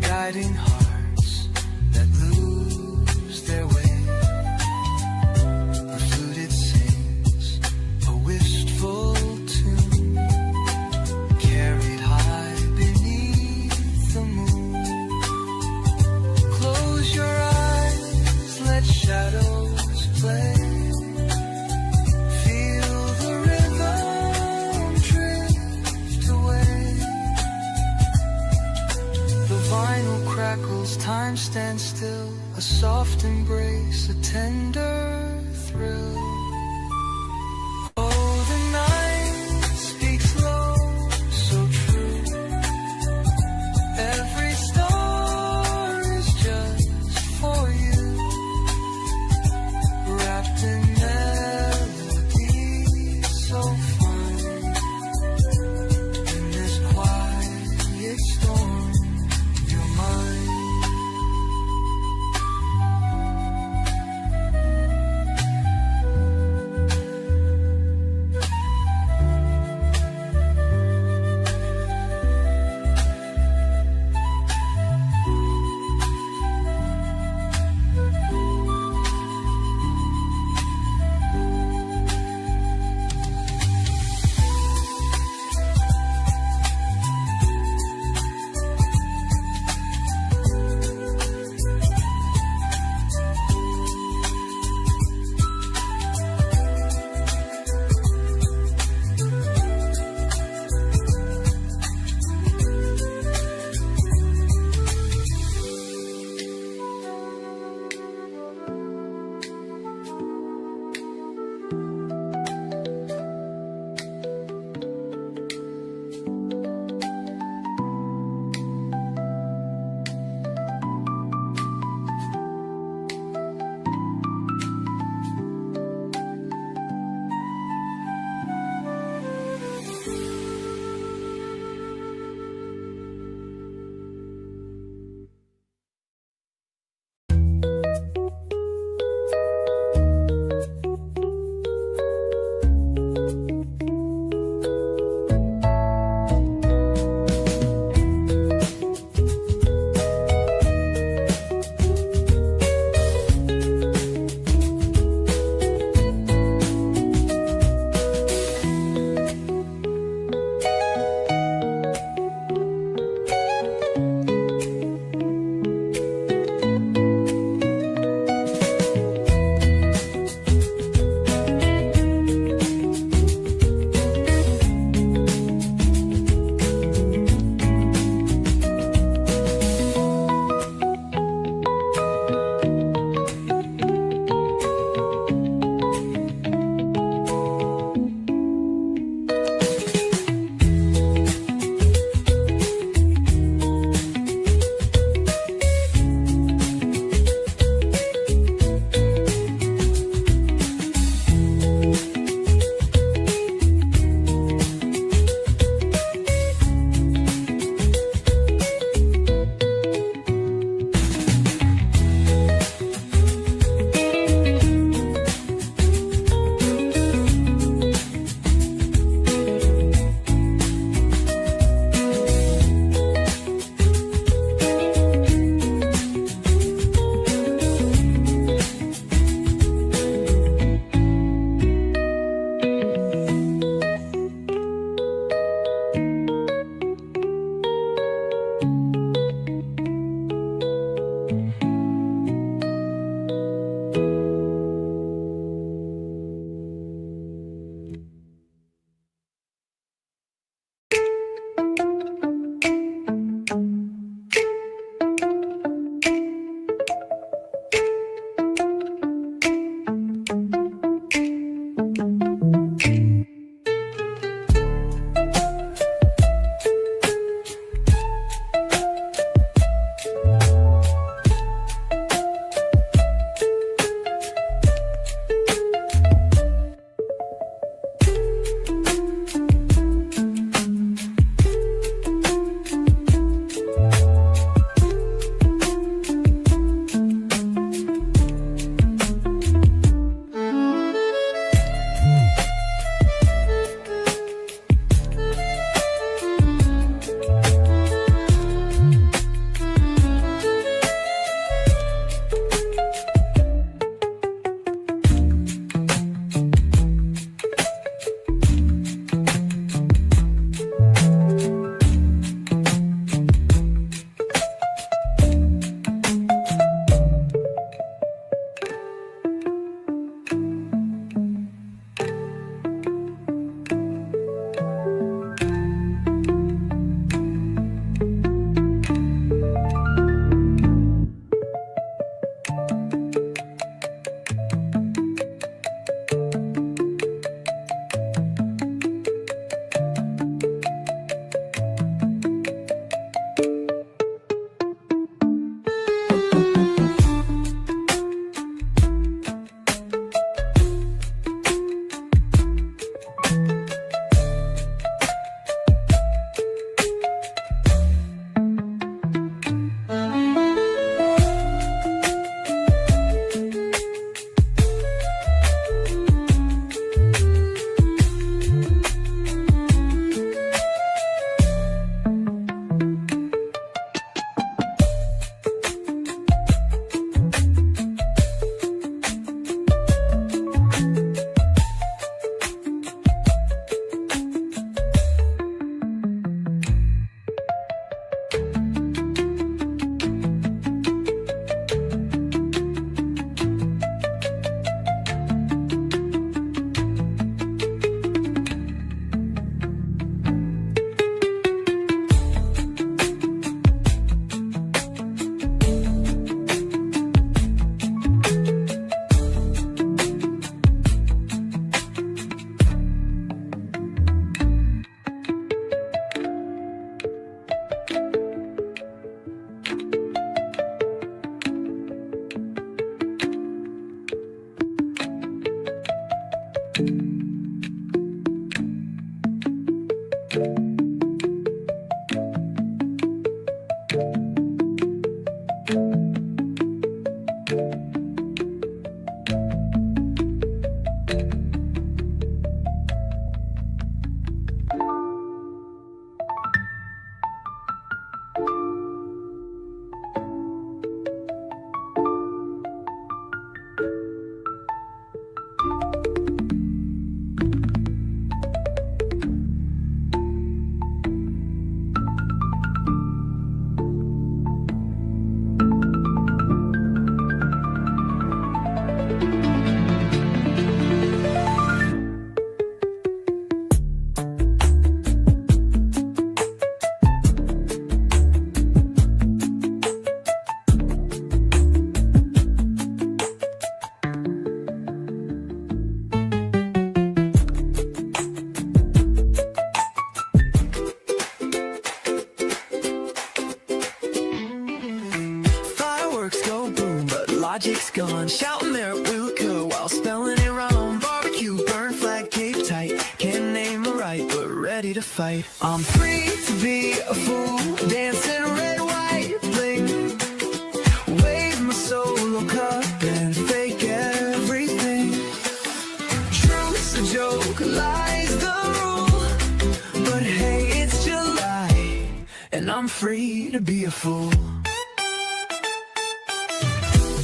guiding hearts that lose their way. The flute it sings a wistful tune, carried high beneath the moon. Close your eyes, let shadows play. Feel the rhythm drift away. The vinyl crackles, time stands still. A soft embrace, a tender thrill. Oh, the night speaks low, so true. Every star is just for you, wrapped in melody so fine. In this quiet storm, you're mine. logic's gone. Shouting there at Wilco while spelling it wrong. Barbecue, burn flag, cape tight. Can't name a right, but ready to fight. I'm free to be a fool, dancing red, white, bling. Wave my solo cup and fake everything. Truth's a joke, lies the rule. But hey, it's July, and I'm free to be a fool.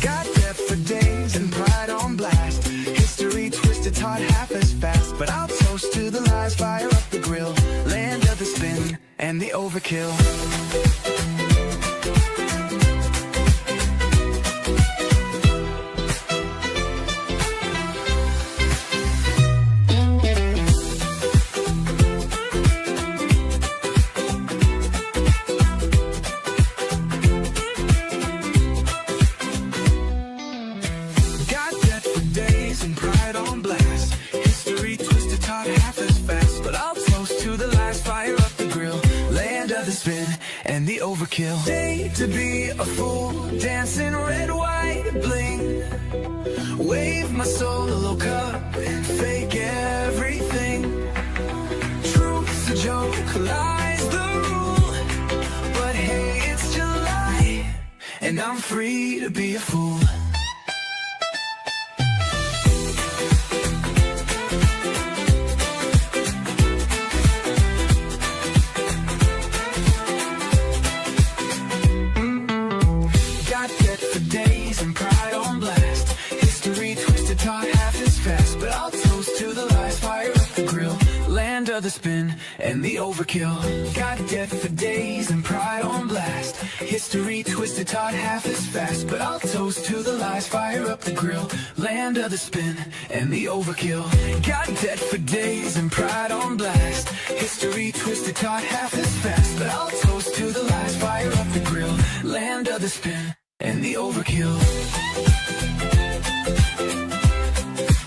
Got death for days and pride on blast. History twisted, taught half as fast. But I'll toast to the lies, fire up the grill. Land of the spin and the overkill. And the overkill. Day to be a fool, dancing red, white, bling. Wave my solo cup and fake everything. Truth's a joke, lies the rule. But hey, it's July, and I'm free to be a fool. The spin and the overkill. Got death for days and pride on blast. History twisted, taught half as fast. But I'll toast to the lies, fire up the grill. Land of the spin and the overkill. Got death for days and pride on blast. History twisted, taught half as fast. But I'll toast to the lies, fire up the grill. Land of the spin and the overkill.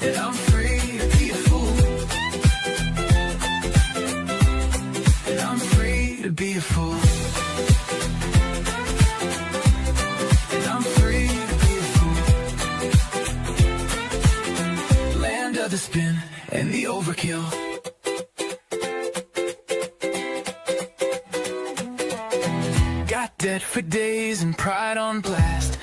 And I'm free to be a fool. To be a fool. And I'm free to be a fool. Land of the spin and the overkill. Got debt for days and pride on blast.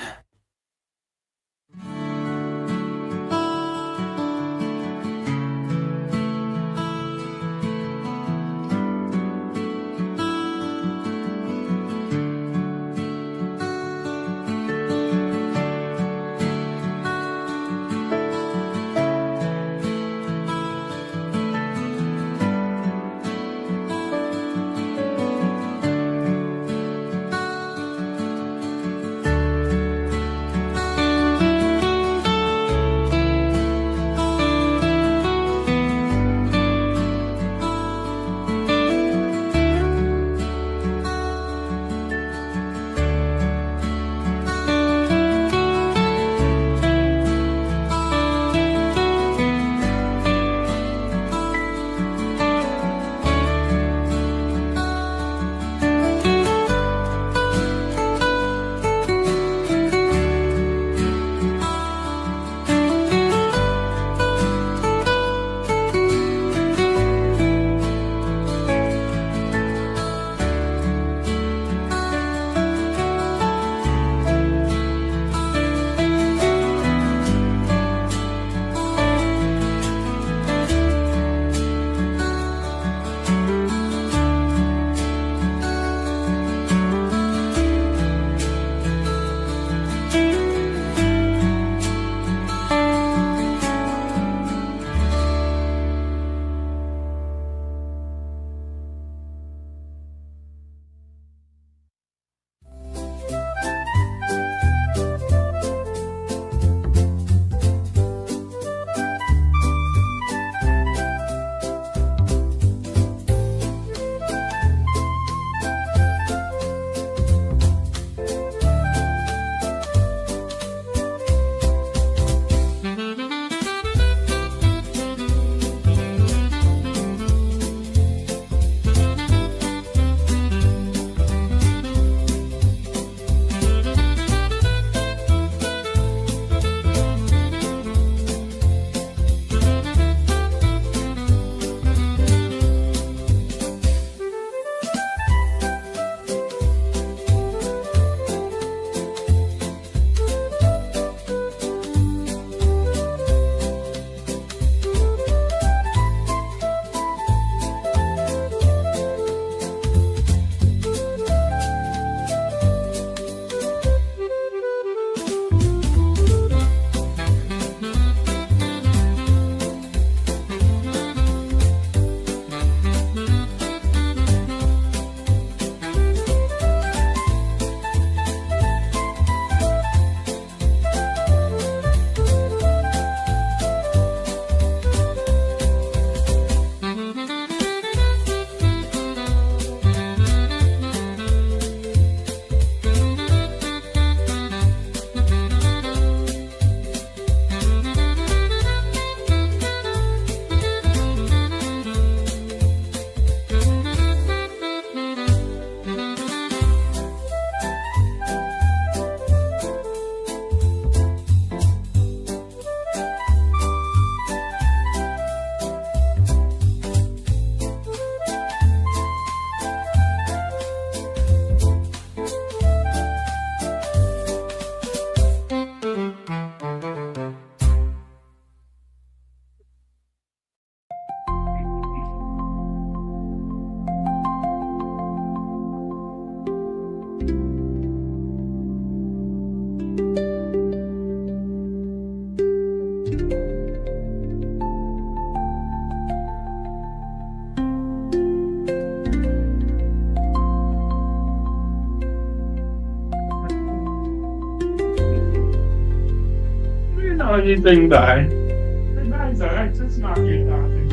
anything die. The guys are right, just not get that.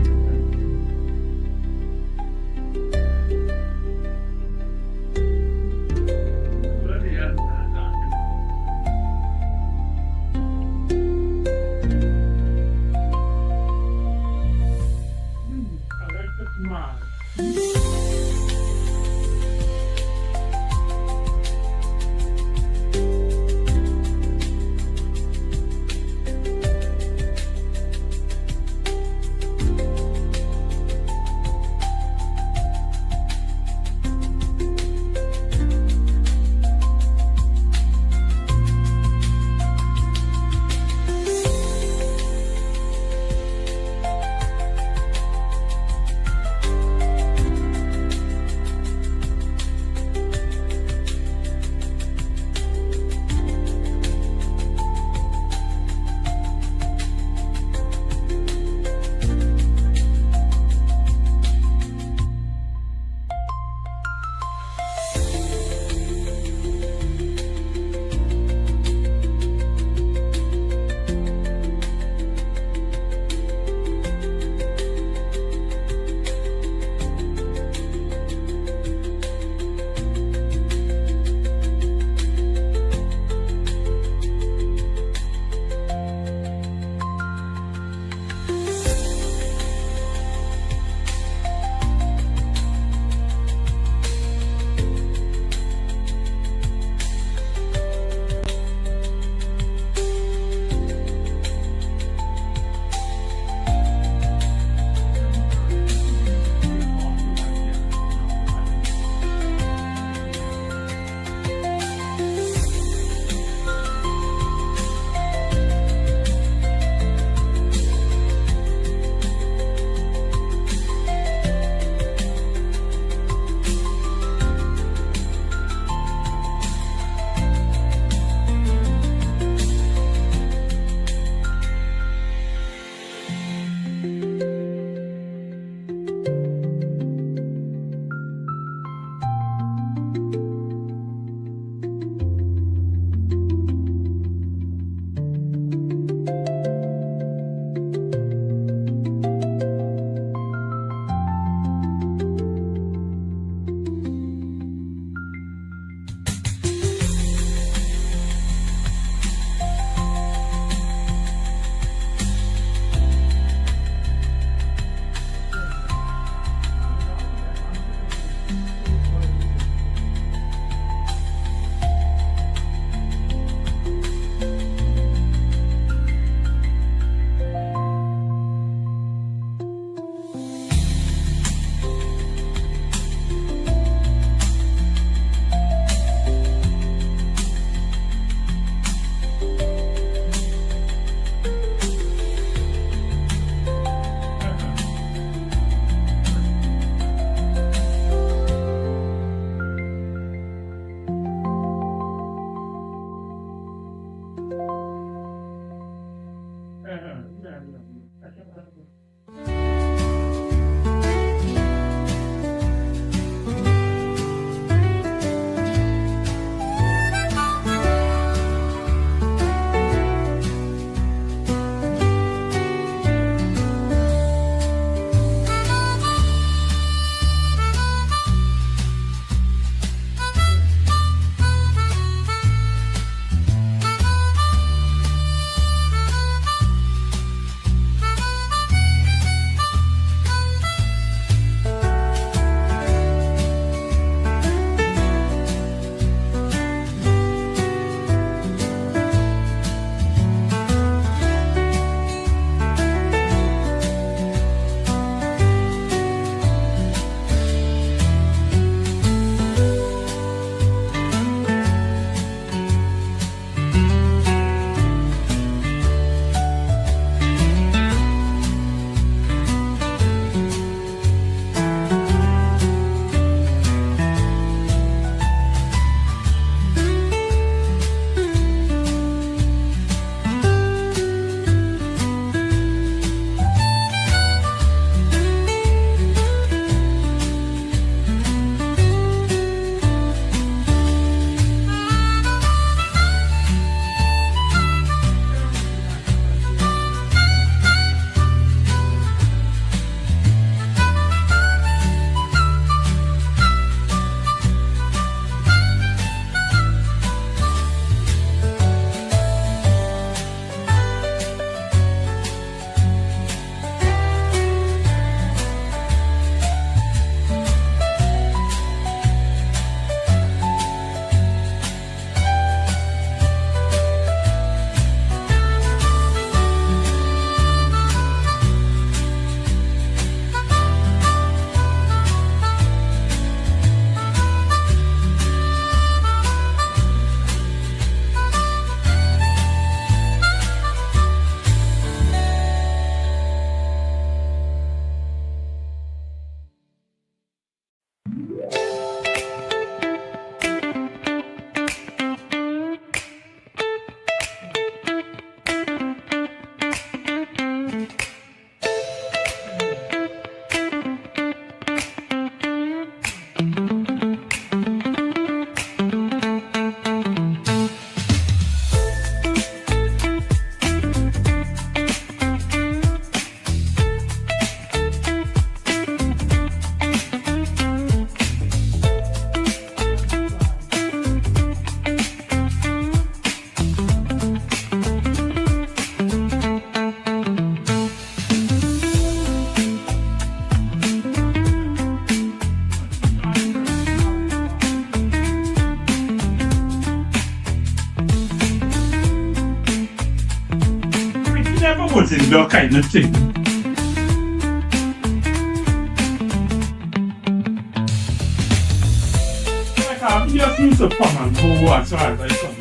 indoor kind of thing. Like, he just needs to come and go as far as I come.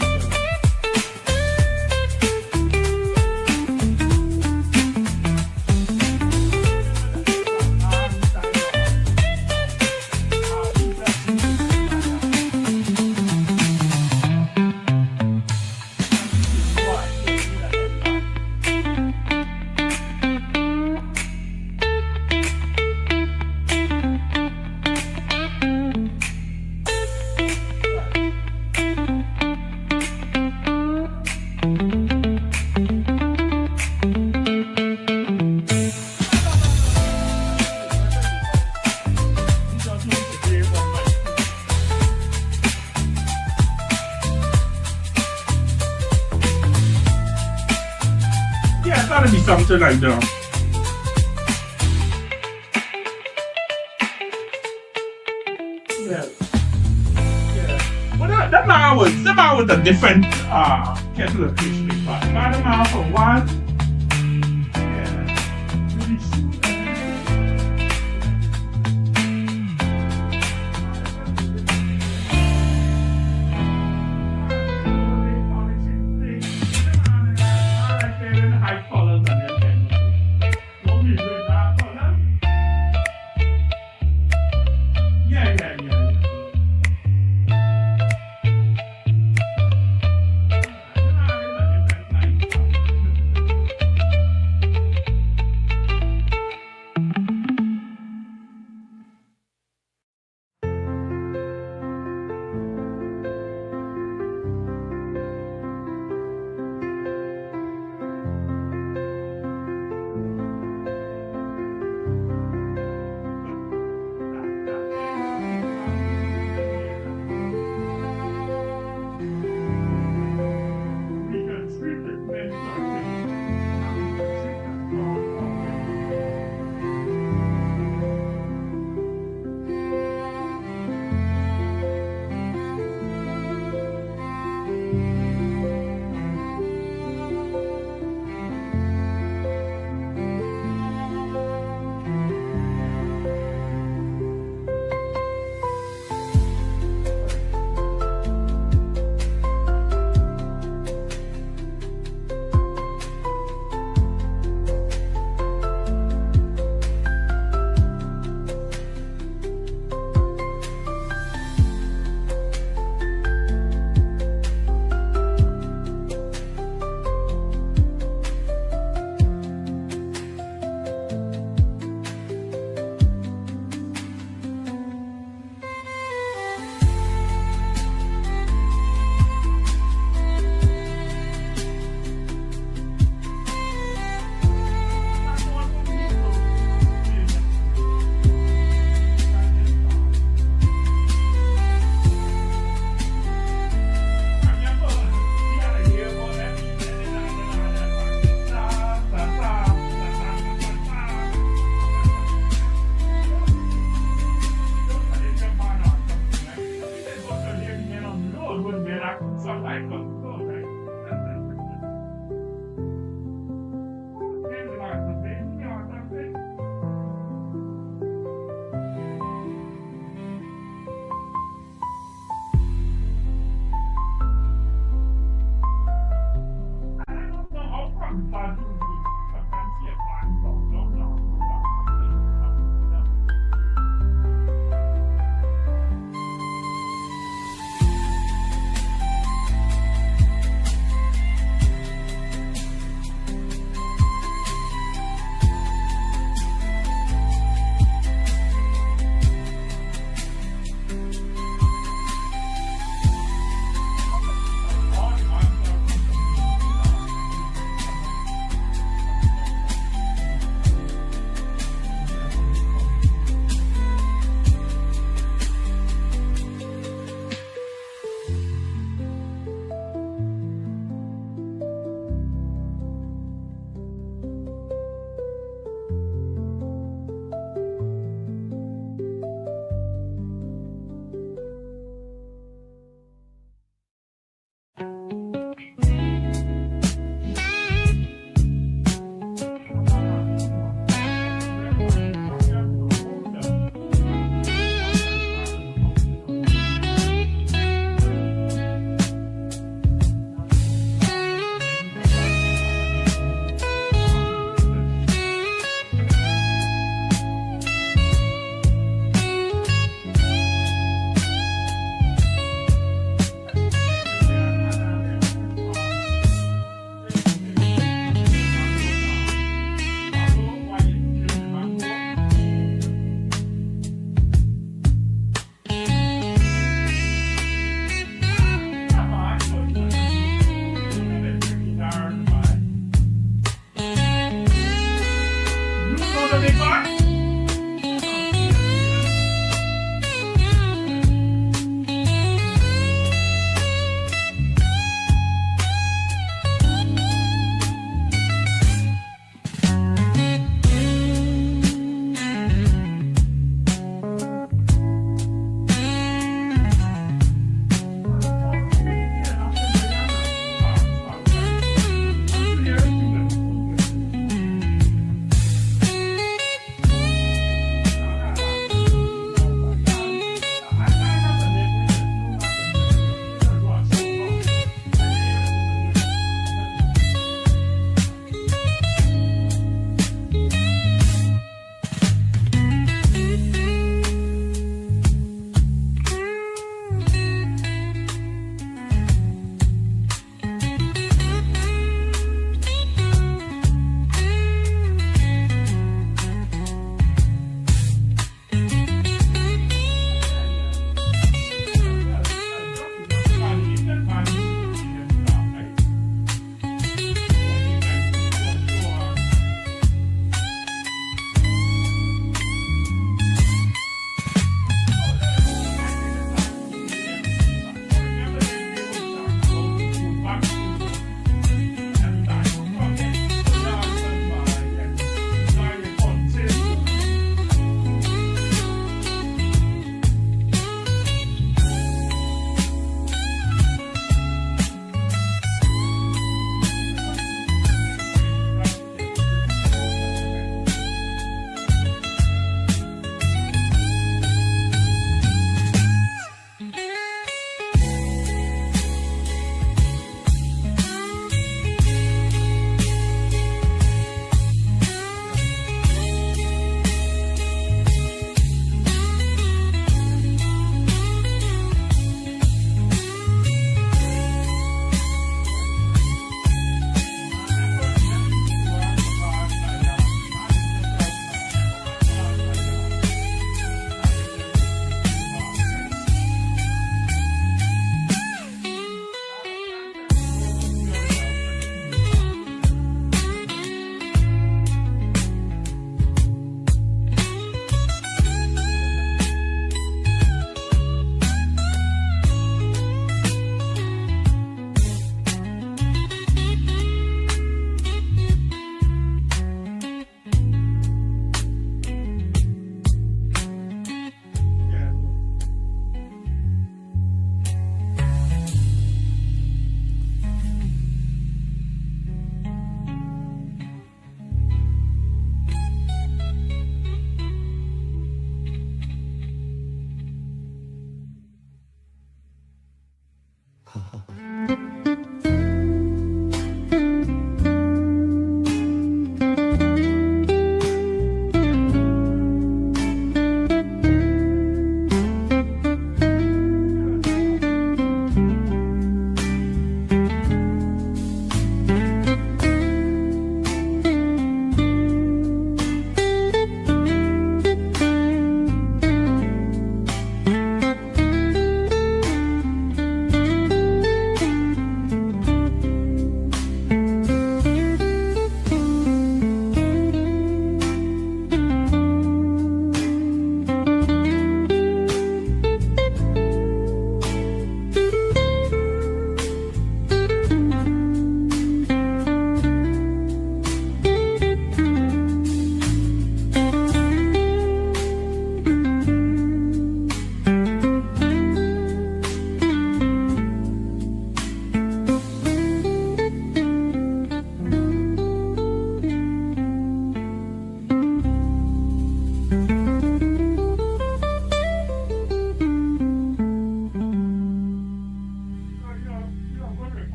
Yeah, that'll be something like that. Yeah. Well, that man was a different kettle of fish big pot. That man for one. Yeah. Really shoot.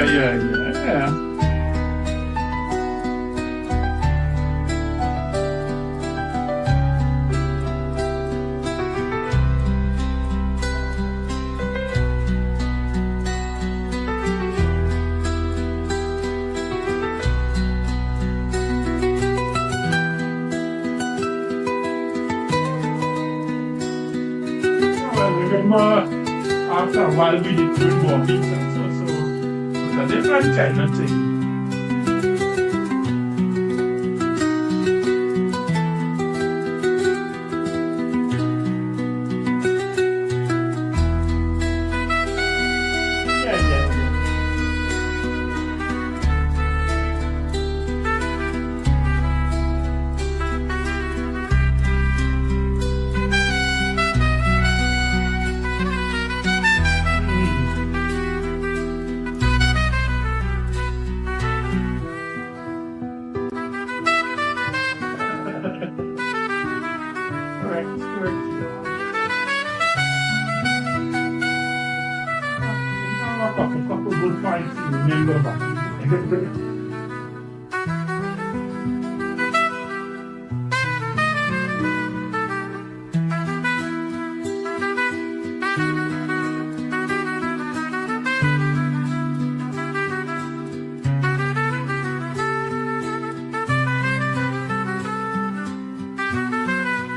Yeah. Well, remember, after a while we did good walking and so it's a different kind of thing. Yeah. Correct. A couple good points to remember back.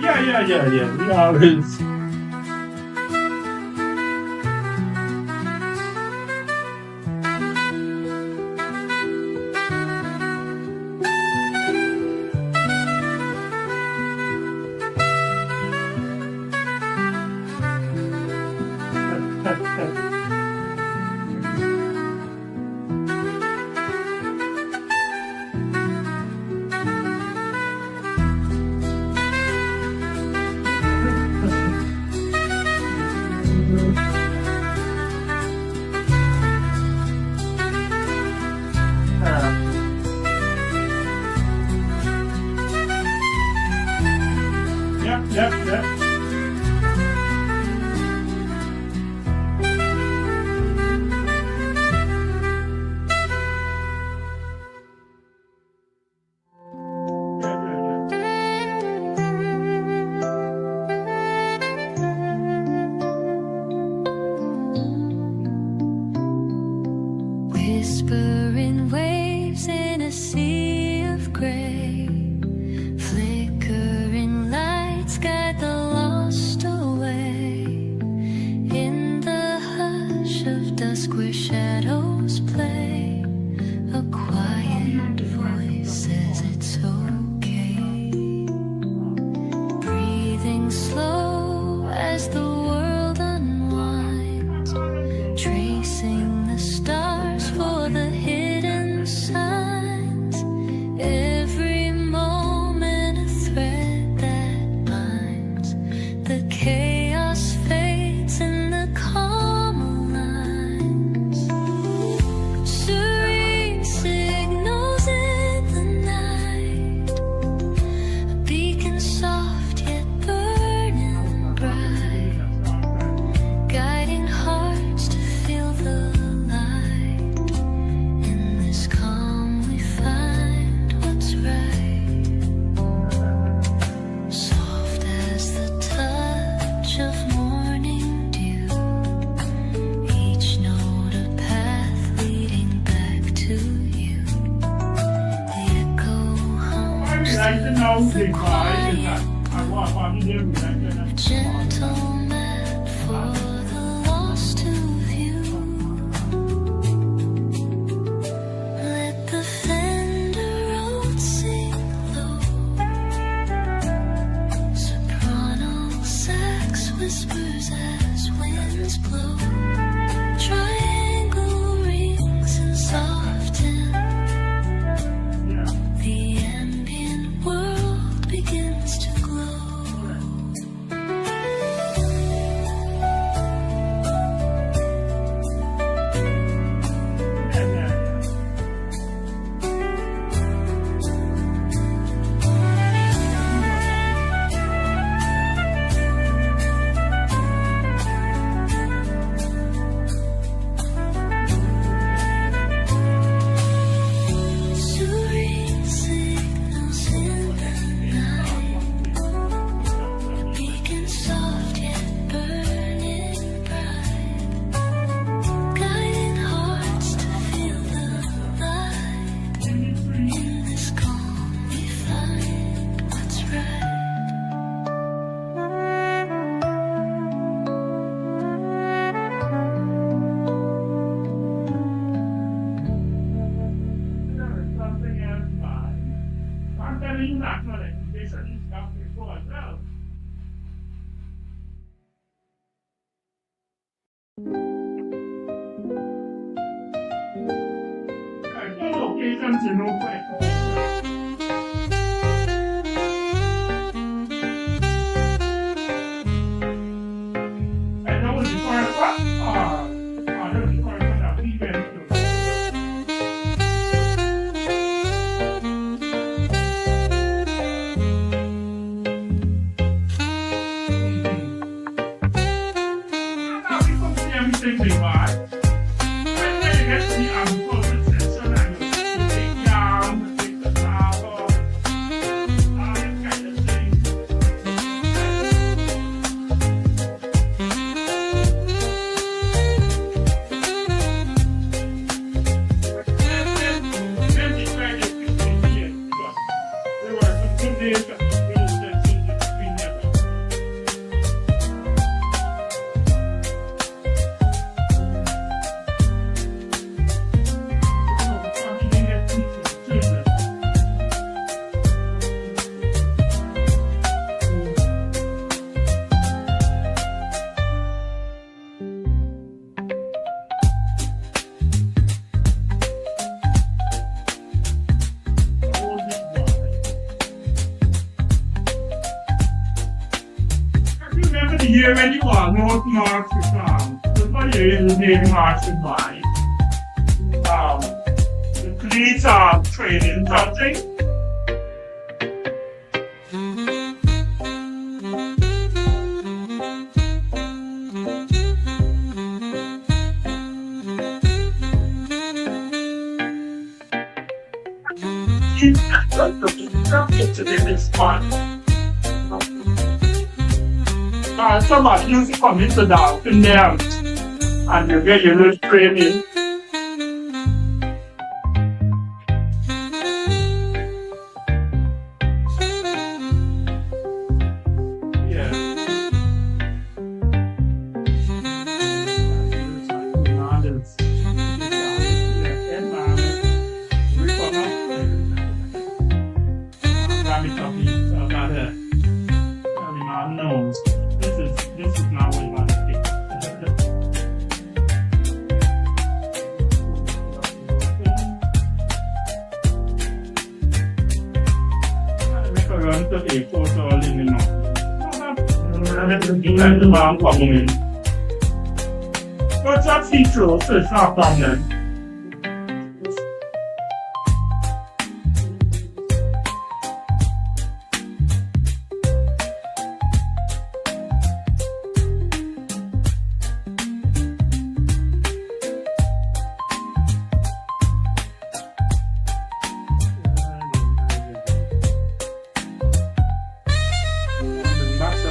Yeah. We always. Yep. Whispering waves in a sea of gray, flickering lights guide the lost away. In the hush of dusk where shadows play, a quiet voice says it's okay. Breathing slow as the world unwinds, tracing the stars for the hidden signs. Every moment a thread that binds. The chaos fades in the calm lines. Serene signals in the night, a beacon soft yet burning bright, guiding hearts to feel the light. In this calm we find what's right, soft as the touch of morning dew, each note a path leading back to you. The echo hums the quiet, a gentle map for the lost to view. Let the fender road sing low, soprano sax whispers as winds blow. Triangle rings and soften, the ambient world begins to glow. international education is coming before as well. Locations in Oakland. And that was the first one. That was the first one that we went to. Now we come to everything we buy. When they get to the agriculture section and you take yam, take the flour, all that kind of thing. Then the credit between here, because there were some good days that we were between them. Remember the year when you are North March to come? What year is the name March to buy? The police are trading something. Somebody used to come into the house in there and you get your little training. Yeah. This is not what you want to think. Make a run to the photo all in the north. Let the man come in. But that's feature, so it's not a problem.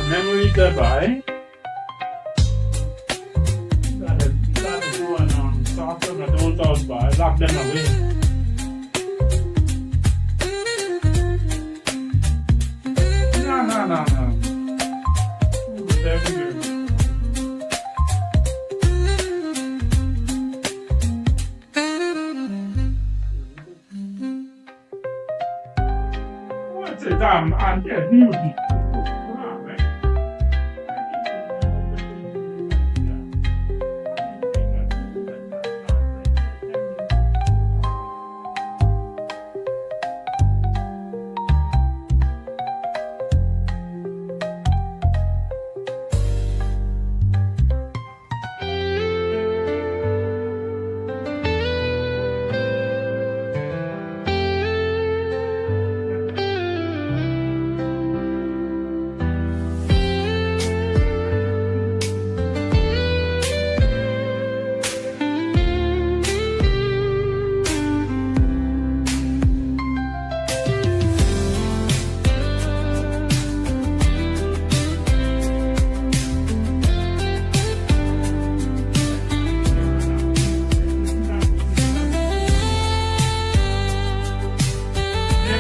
Memory thereby. Gotta do and sort them and those out by, lock them away. No. Very good. What's it? I'm new.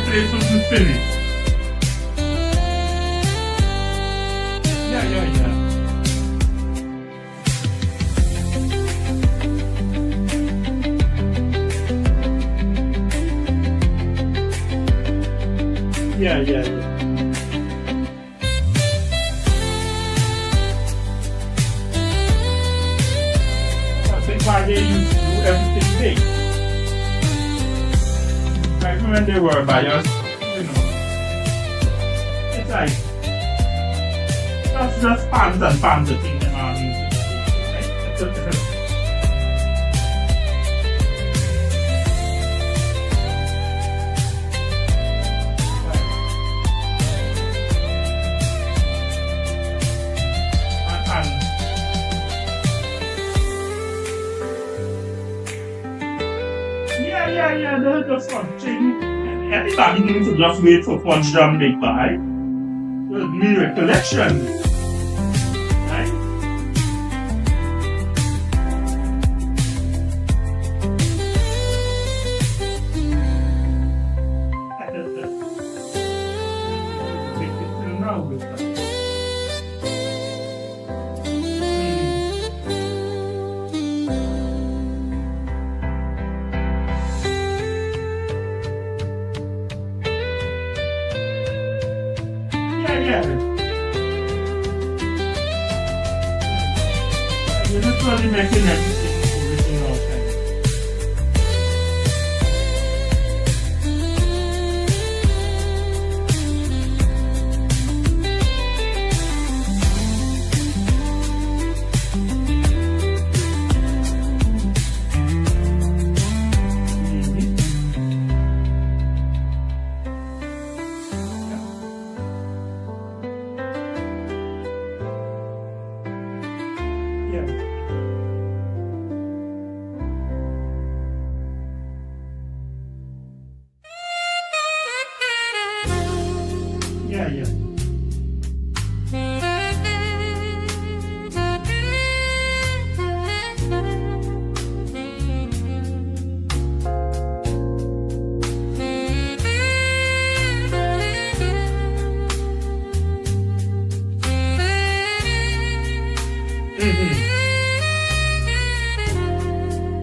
Place wasn't finished. Yeah. Yeah. I think why they used to do everything big. Like when they were by us, it's like that's just fans and fans that think them are music, right? Yeah, they're just watching. Anybody needs to just wait for one drum big by. There'll be recollection. Right? You're literally making everything original thing. Yeah.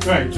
Right.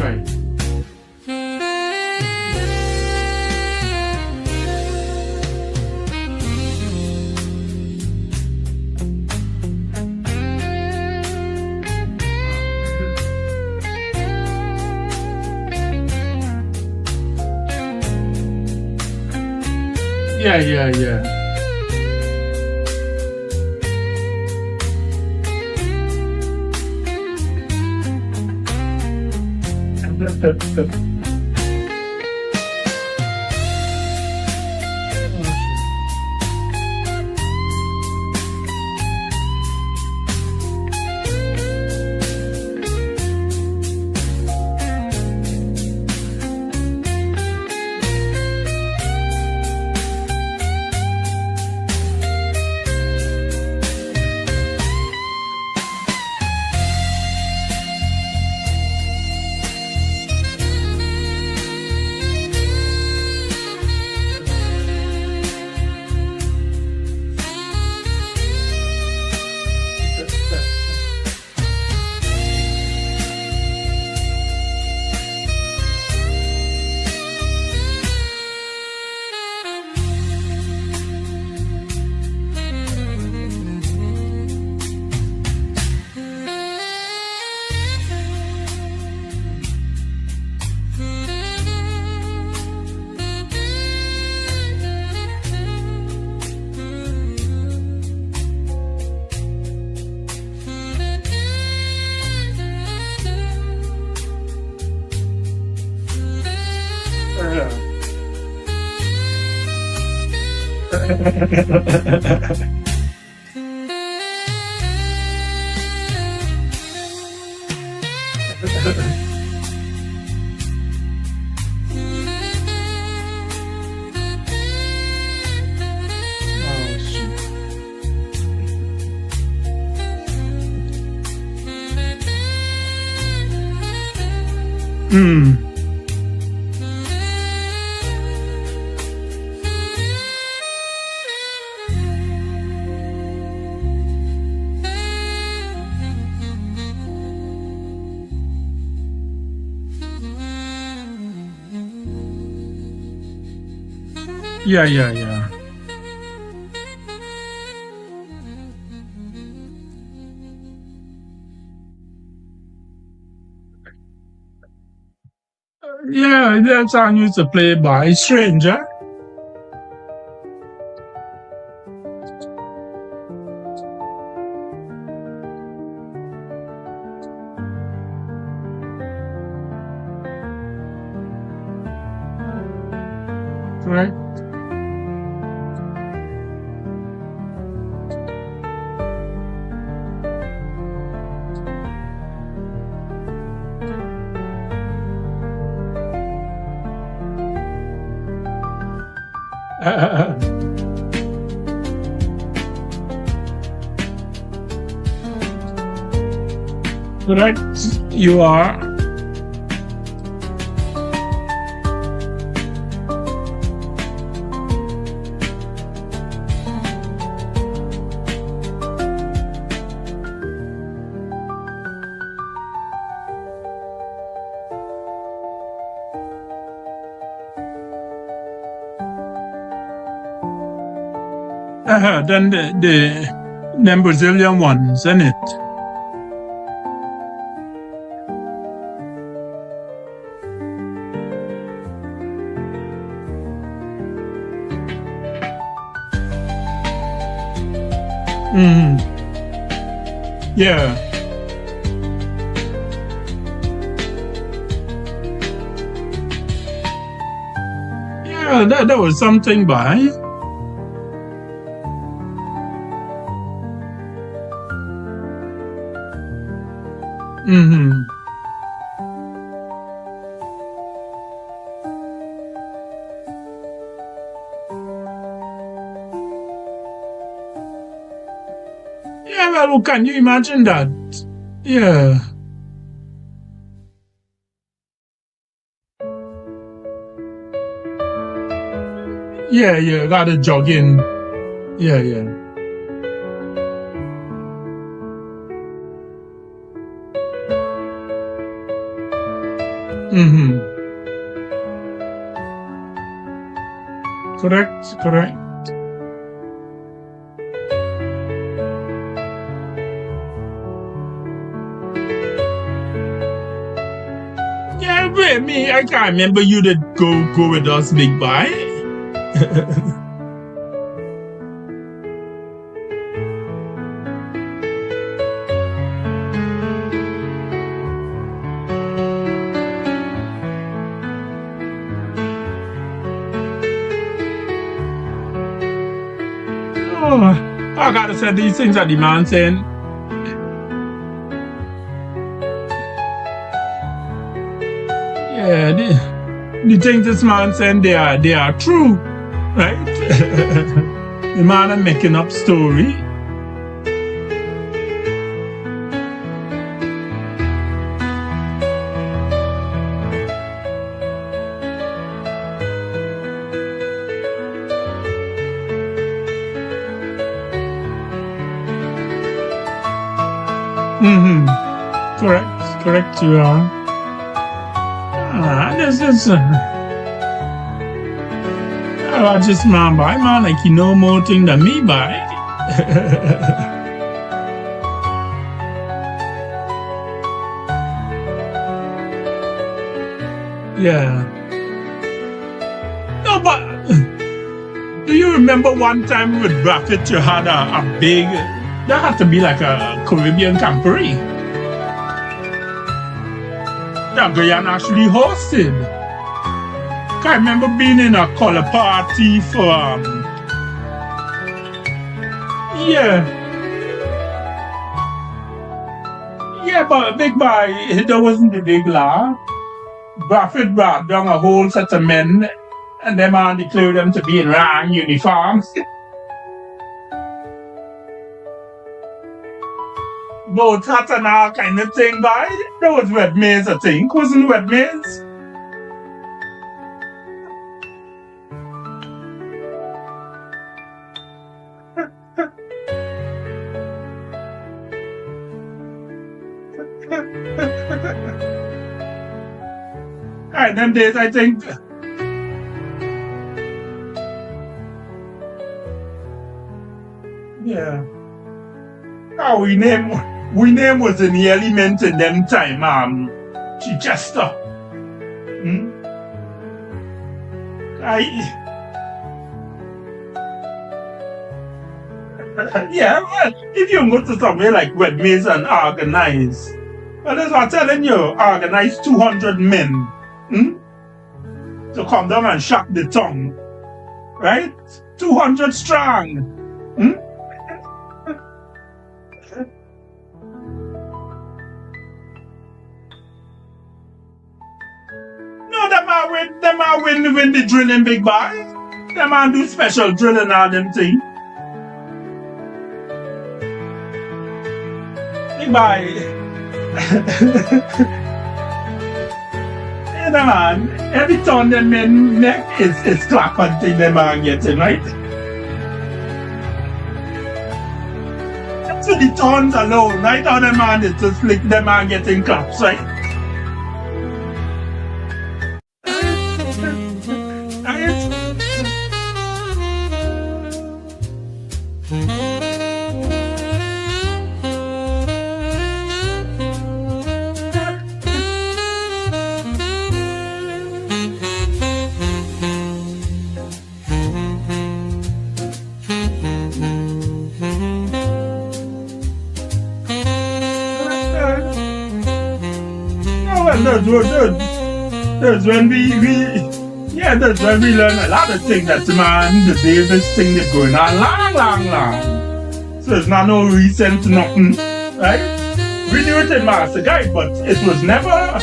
Yeah. Yeah. Yeah, that song used to play by Stranger. Right? Correct, you are. Then them Brazilian ones, isn't it? Yeah. Yeah, that was something by. Yeah, well, can you imagine that? Yeah. Yeah, gotta jog in. Yeah. Correct. Yeah, wait, me, I can't remember you did go with us, big boy. I gotta say these things are Dymention. Yeah, the things this man saying they are true, right? The man are making up story. Correct, you are. This is I just man like you know more thing than me by. Yeah. No, but do you remember one time with Buffett you had a big, that had to be like a Caribbean camporee that Guyana actually hosted. I remember being in a color party for but big boy, that wasn't the big law. Buffett brought down a whole set of men and them man declared them to be in rang uniforms. Both hats and all kind of thing, boy. That was Red Maze, I think. Wasn't Red Maze? Alright, them days, I think. Yeah. Oh, we name was in the element in them time, Chichester. Yeah, well, if you go to somewhere like Webmaze and organize, well, that's what I'm telling you, organize 200 men to come down and shock the tongue, right? 200 strong. No, them are win the drilling, big boy. Them are do special drilling all them thing. Big boy. Yeah, man. Every time them men neck is clap and thing them are getting, right? So the tones alone, right? How them man is just like them are getting claps, right? That's when that's when we learn a lot of things. That's man, the Davis thing that's going on long. So it's not no recent nothing, right? We knew it in Master Guide, but it was never.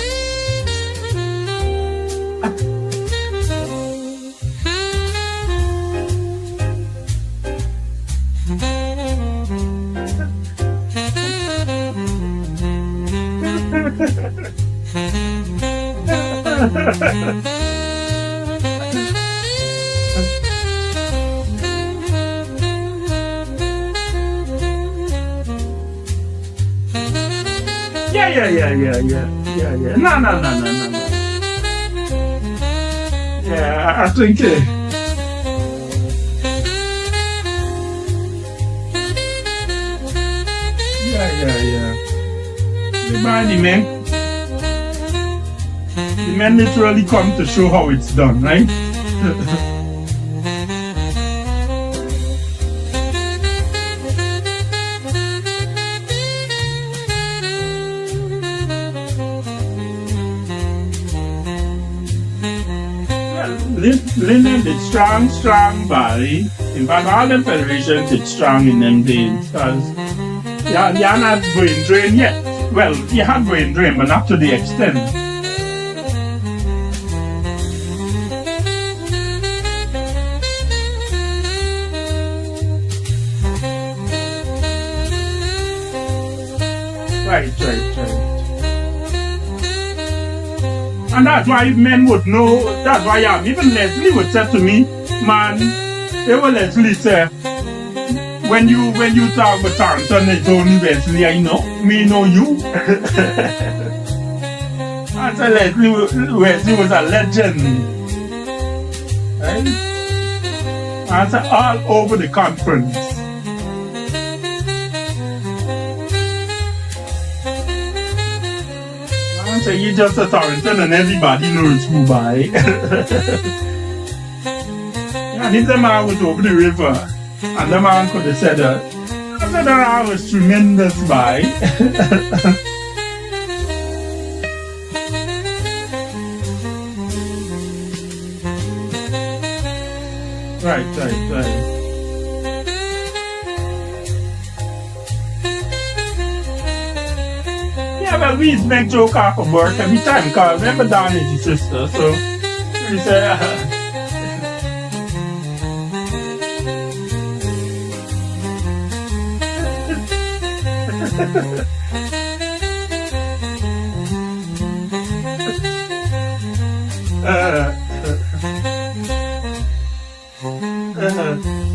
Yeah. No. Yeah, I think Yeah. The men literally come to show how it's done, right? Linen did strong body. In fact, all the federations did strong in them days because you're not brain drain yet. Well, you had brain drain, but not to the extent. Right. And that's why men would know, that's why even Leslie would say to me, man, they will Leslie say, when you talk about Thompson, it's only Leslie I know, me know you. I said Leslie was a legend. Right? I said all over the conference. So you just a Torrington and everybody knows who by. And if the man was over the river and the man could have said that, I said that was tremendous by. Right. Well, we used to make joke off of work every time because remember Don is your sister, so we say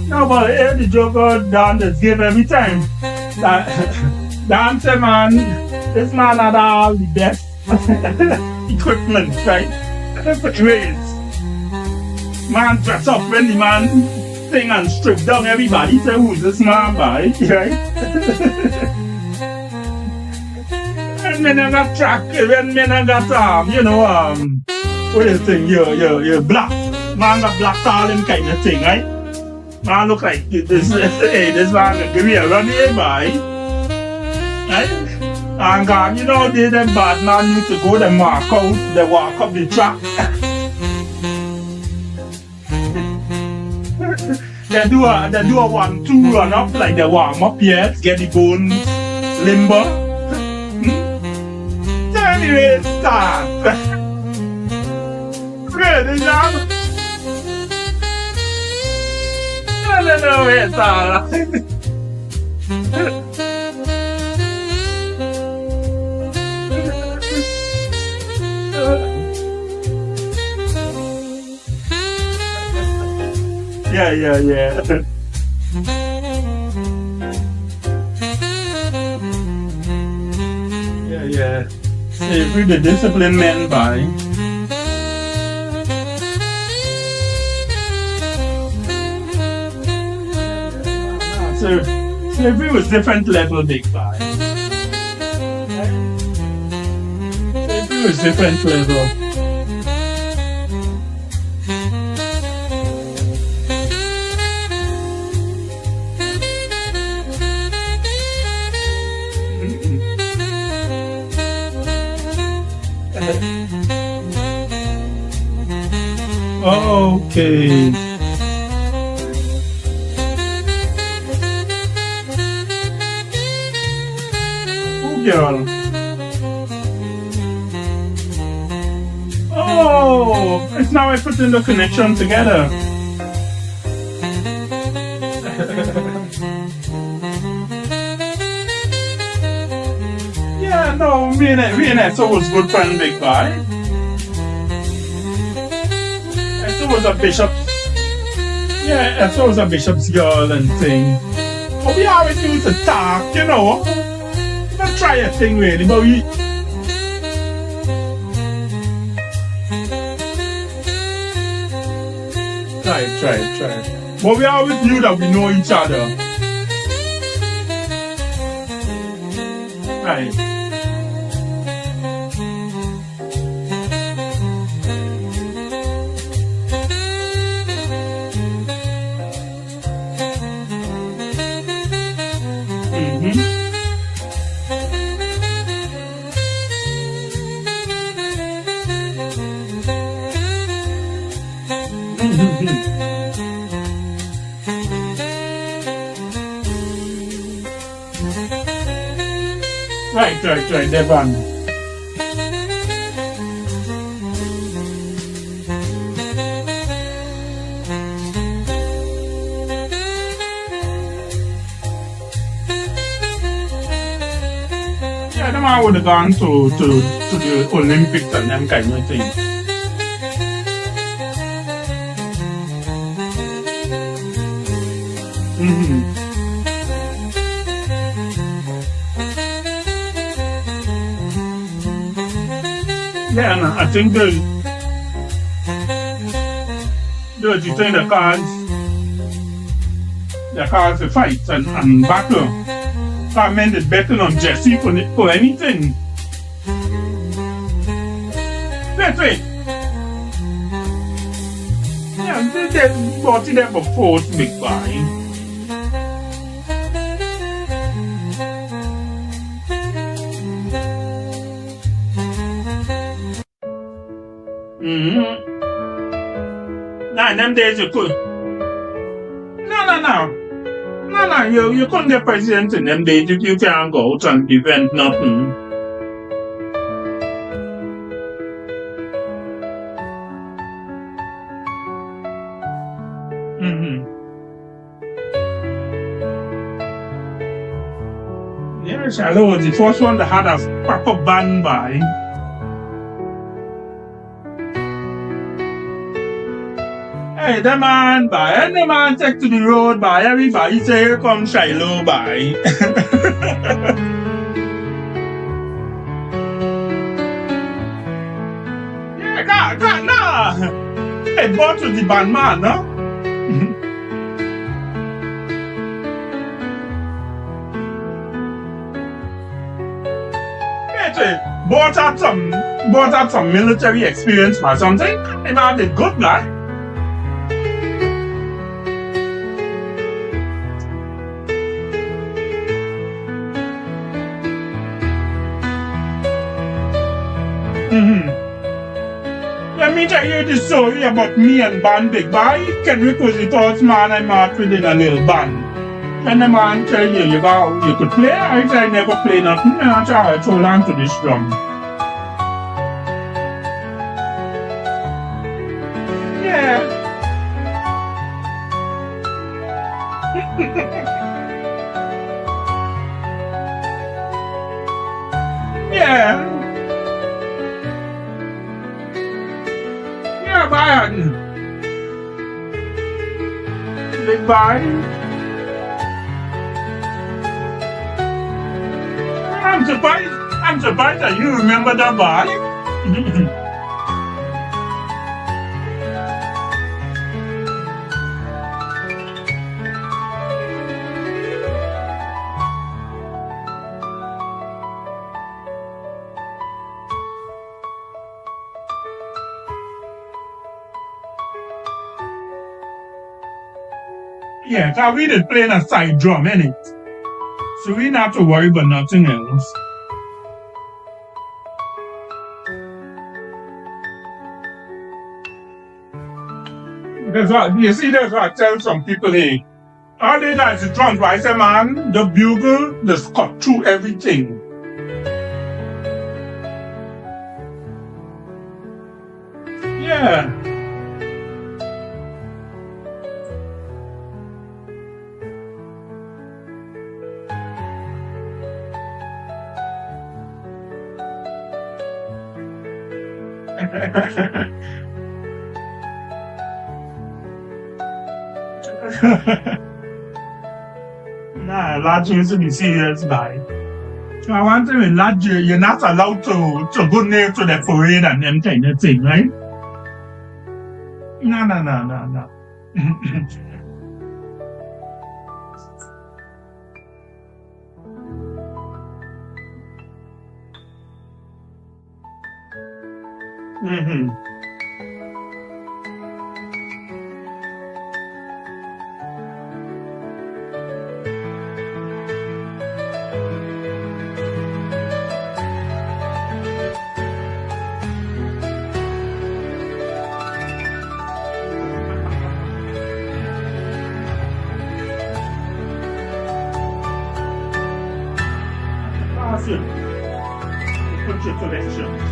no, but the joke Don just give every time. Don say, man, this man had all the best equipment, right? Different ways. Man dress up when the man sing and strip down everybody. Say, who's this man by? Right? When men have got track, when men have got what do you think? You're black. Man got black all them kind of thing, right? Man look like this. Hey, this man gonna give me a run here, boy. Right? And God, you know, them bad man need to go, they mark out, they walk up the track. They do a 1-2 run up, like they warm up here, get the bones limber. So anyway, start. Ready, John? No, it's all. Yeah. Yeah. Every the disciplined man by. So slavery was different level, big guy. Slavery was different level. Okay. Girl. Oh, it's now I put in the connection together. Yeah, no, me and Esso was good friend, big guy. Esso was a bishop. Yeah, Esso was a bishop's girl and thing. But we always used to talk, you know. Not try a thing really, but we try. But we always knew that we know each other. Right. Right, Devon. Yeah, the man would have gone to the Olympics and them kind of things. Yeah, and I think the cards the fights and battle. I meant it betting on Jesse for anything. Wait. Yeah, they bought it there for fourth big buy. Nah, them days you could. No, you couldn't get president in them days if you can't go out and prevent nothing. Yes, I was the first one that had a proper band by. Hey, the man by, and the man take to the road by, everybody say, here comes Shiloh by. Yeah, God, nah. Hey, bought to the band man, no? Bought out some military experience or something. The man did good, man. me tell you the story about me and Band Big Boy. Can we call the first man I met within a little band? And the man tell you, you could play? I said, I never play nothing. And I tried to hold on to this drum. Yeah. Yeah. Yeah, Brian. Big Brian. I'm surprised that you remember that boy. Yeah, cause we did playing a side drum, innit? So we not have to worry about nothing else. That's what you see. That's what I tell some people. Hey, all they got is the drums. But I say, man, the bugle just cut through everything. Yeah. Nah, lad, you should be serious, guy. So I want to say, lad, you're not allowed to go near to the parade and them kind of thing, right? No. Mm-hmm. Awesome. Put your collections.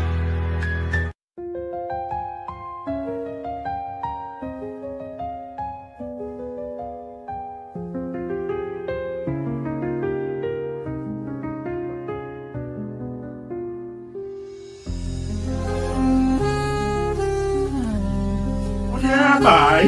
Yeah, bye.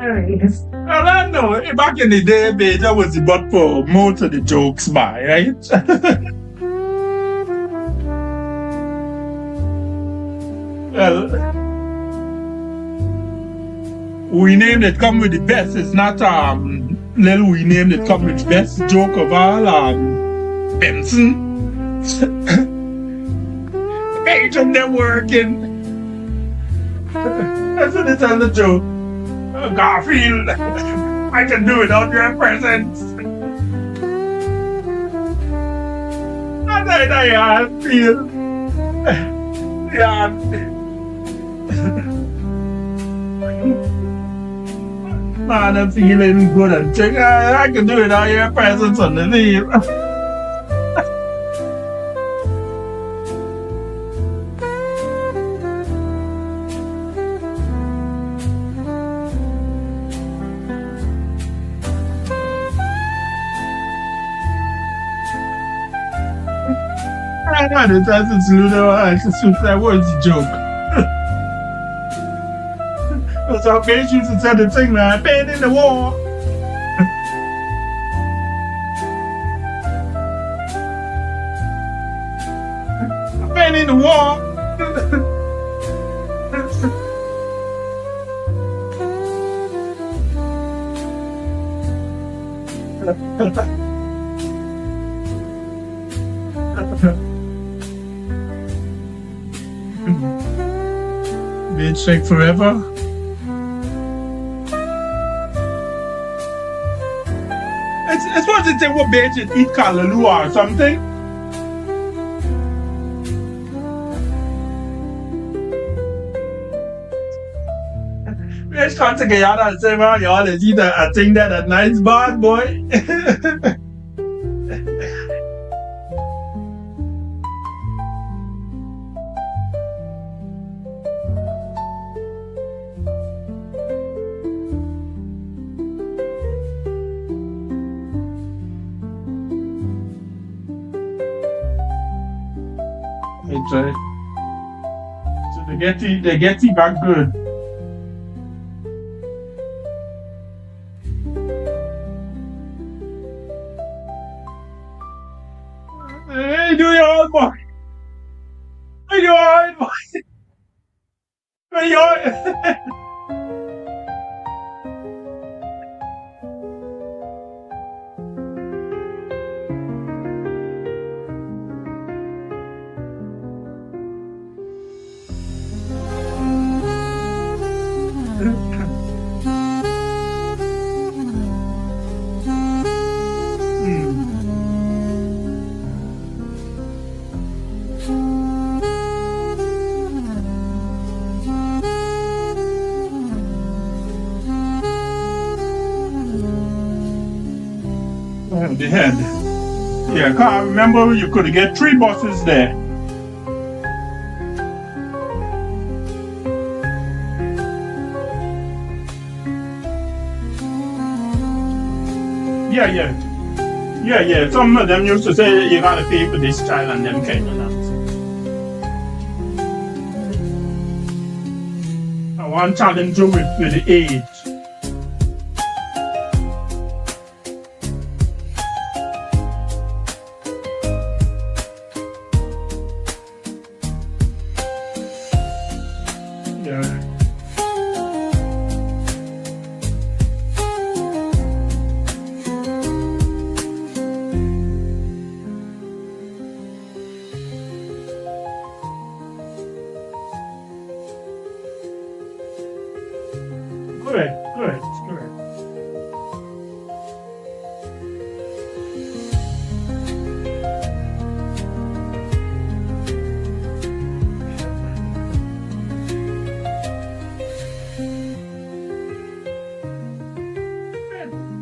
I don't know. Back in the day, Beja was the butt for most of the jokes, right? Well, we name that come with the best. It's not little we name that come with best joke of all. Benson. Agent, they're working. That's what they tell the joke. Garfield, I can do without your presence. And I feel, yeah. Man, I'm feeling good and check. I can do it without your presence on the leave. I don't know, it's Ludo. I just that was a joke. So Bitch used to tell the thing, man, been in the war. Been in the war. Bitch like forever. It's supposed to say what bitch it eat callaloo or something. Bitch can't take a yard and say, man, y'all is eat a thing that a nice bad boy. So they get you back good. Hey, do your old boy. Hey, do your old boy. Hey, your the head. Yeah, I can't remember you could get 3 buses there. Yeah. Some of them used to say you gotta pay for this child and them kind of things. I want to challenge you with the age. Good.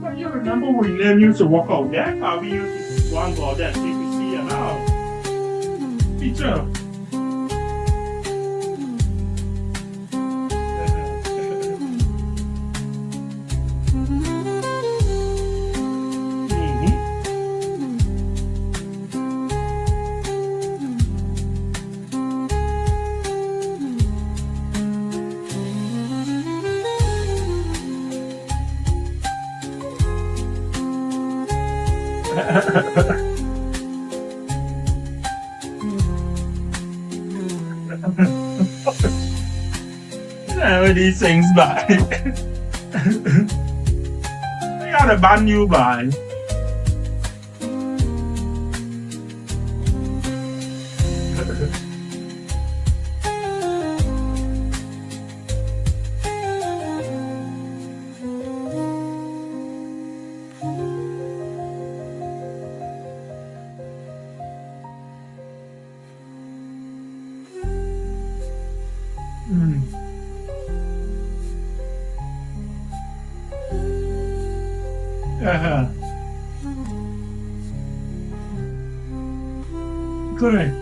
But you remember when we used to walk out there? How we used to go and go there, CPC and now. Teacher. Where these things by? They got a brand new by. Correct.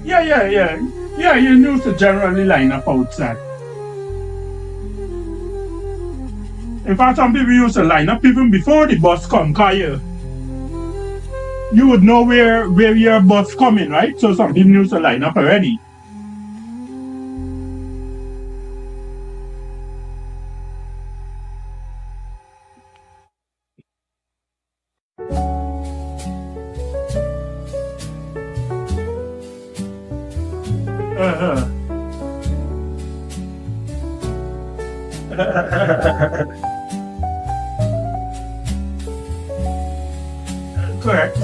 Yeah, you used to generally line up outside. In fact, some people used to line up even before the bus come, cause you would know where your bus coming, right? So some people used to line up already. Correct.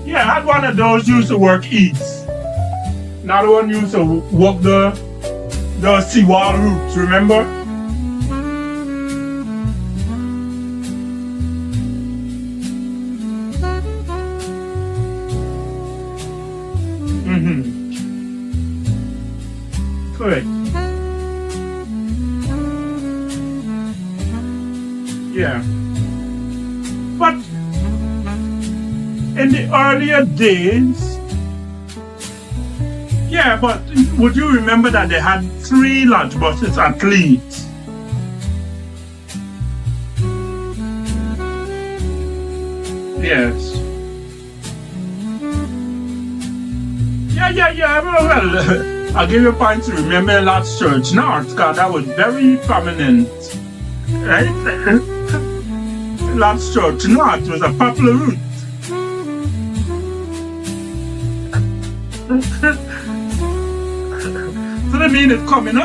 Yeah, I had one of those used to work east. Another one used to walk the seawall routes, remember? Correct. Yeah. But in the earlier days, yeah, but would you remember that they had 3 lunch buses at least? Yes. Yeah, well, I'll give you a point to remember Lord's Church North, because that was very prominent, right? Lord's Church North was a popular route. So that means it's coming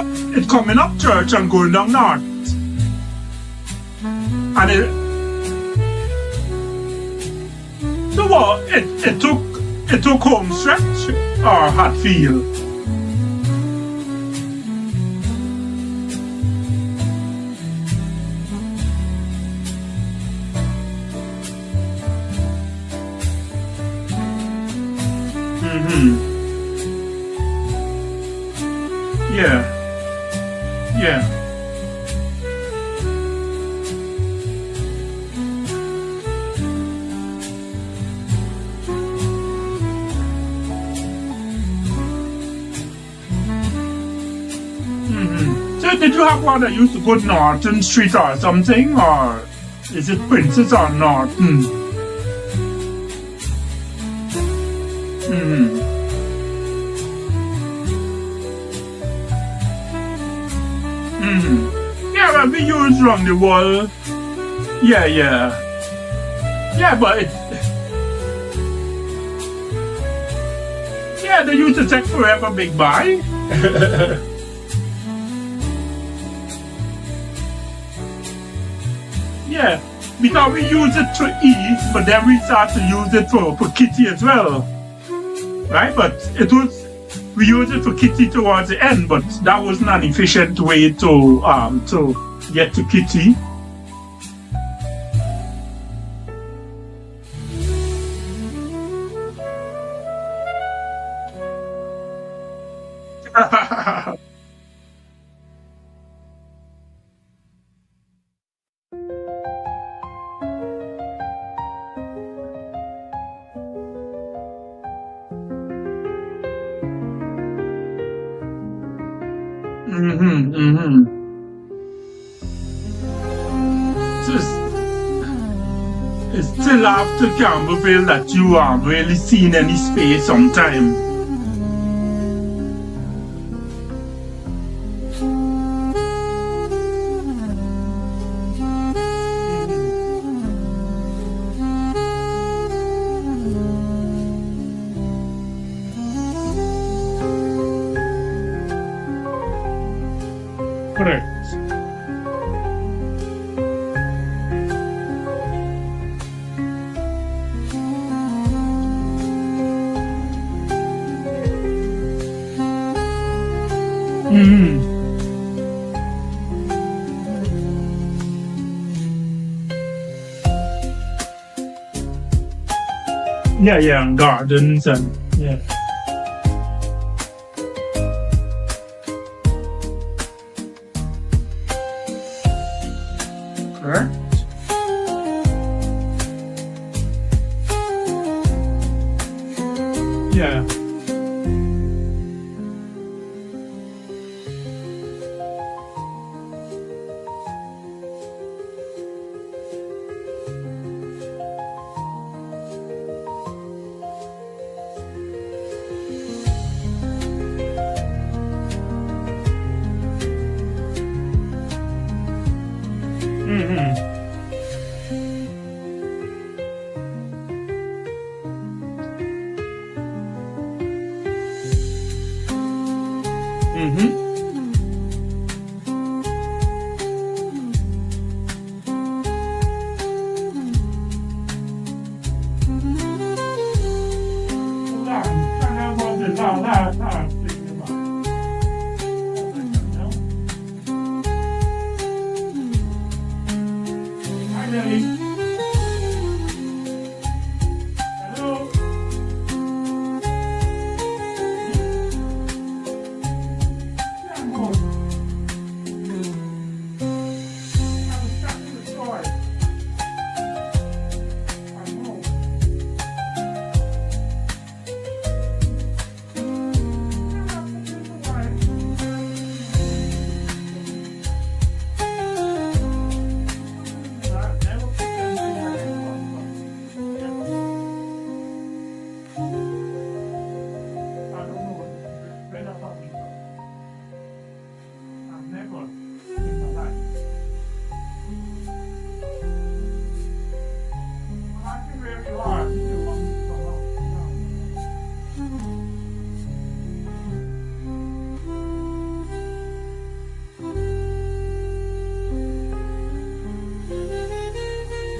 up church and going down north. And it took home stretch or Hatfield. Yeah. So did you have one that used to go Norton Street or something, or is it Princess or Norton? Yeah, well, we use around the wall. Yeah, but they used to take forever big buy. Yeah, because we use it to eat, but then we start to use it for kitty as well. Right? But we use it for kitty towards the end, but that wasn't an efficient way to get to kitty. It's still after Campbellville that you aren't really seen any space sometime. Correct. Yeah, and gardens and yeah. Correct. Yeah.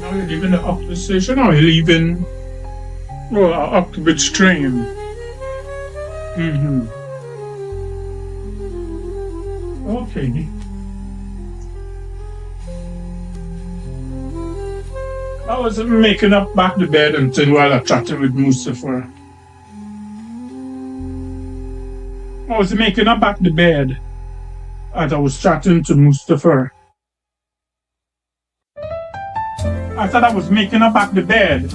Are you leaving the Oxford station or are you leaving Oxford train? Okay. I was making up back the bed and thing while I chatted with Mustafa. I was making up back the bed as I was chatting to Mustafa. I thought I was making up back the bed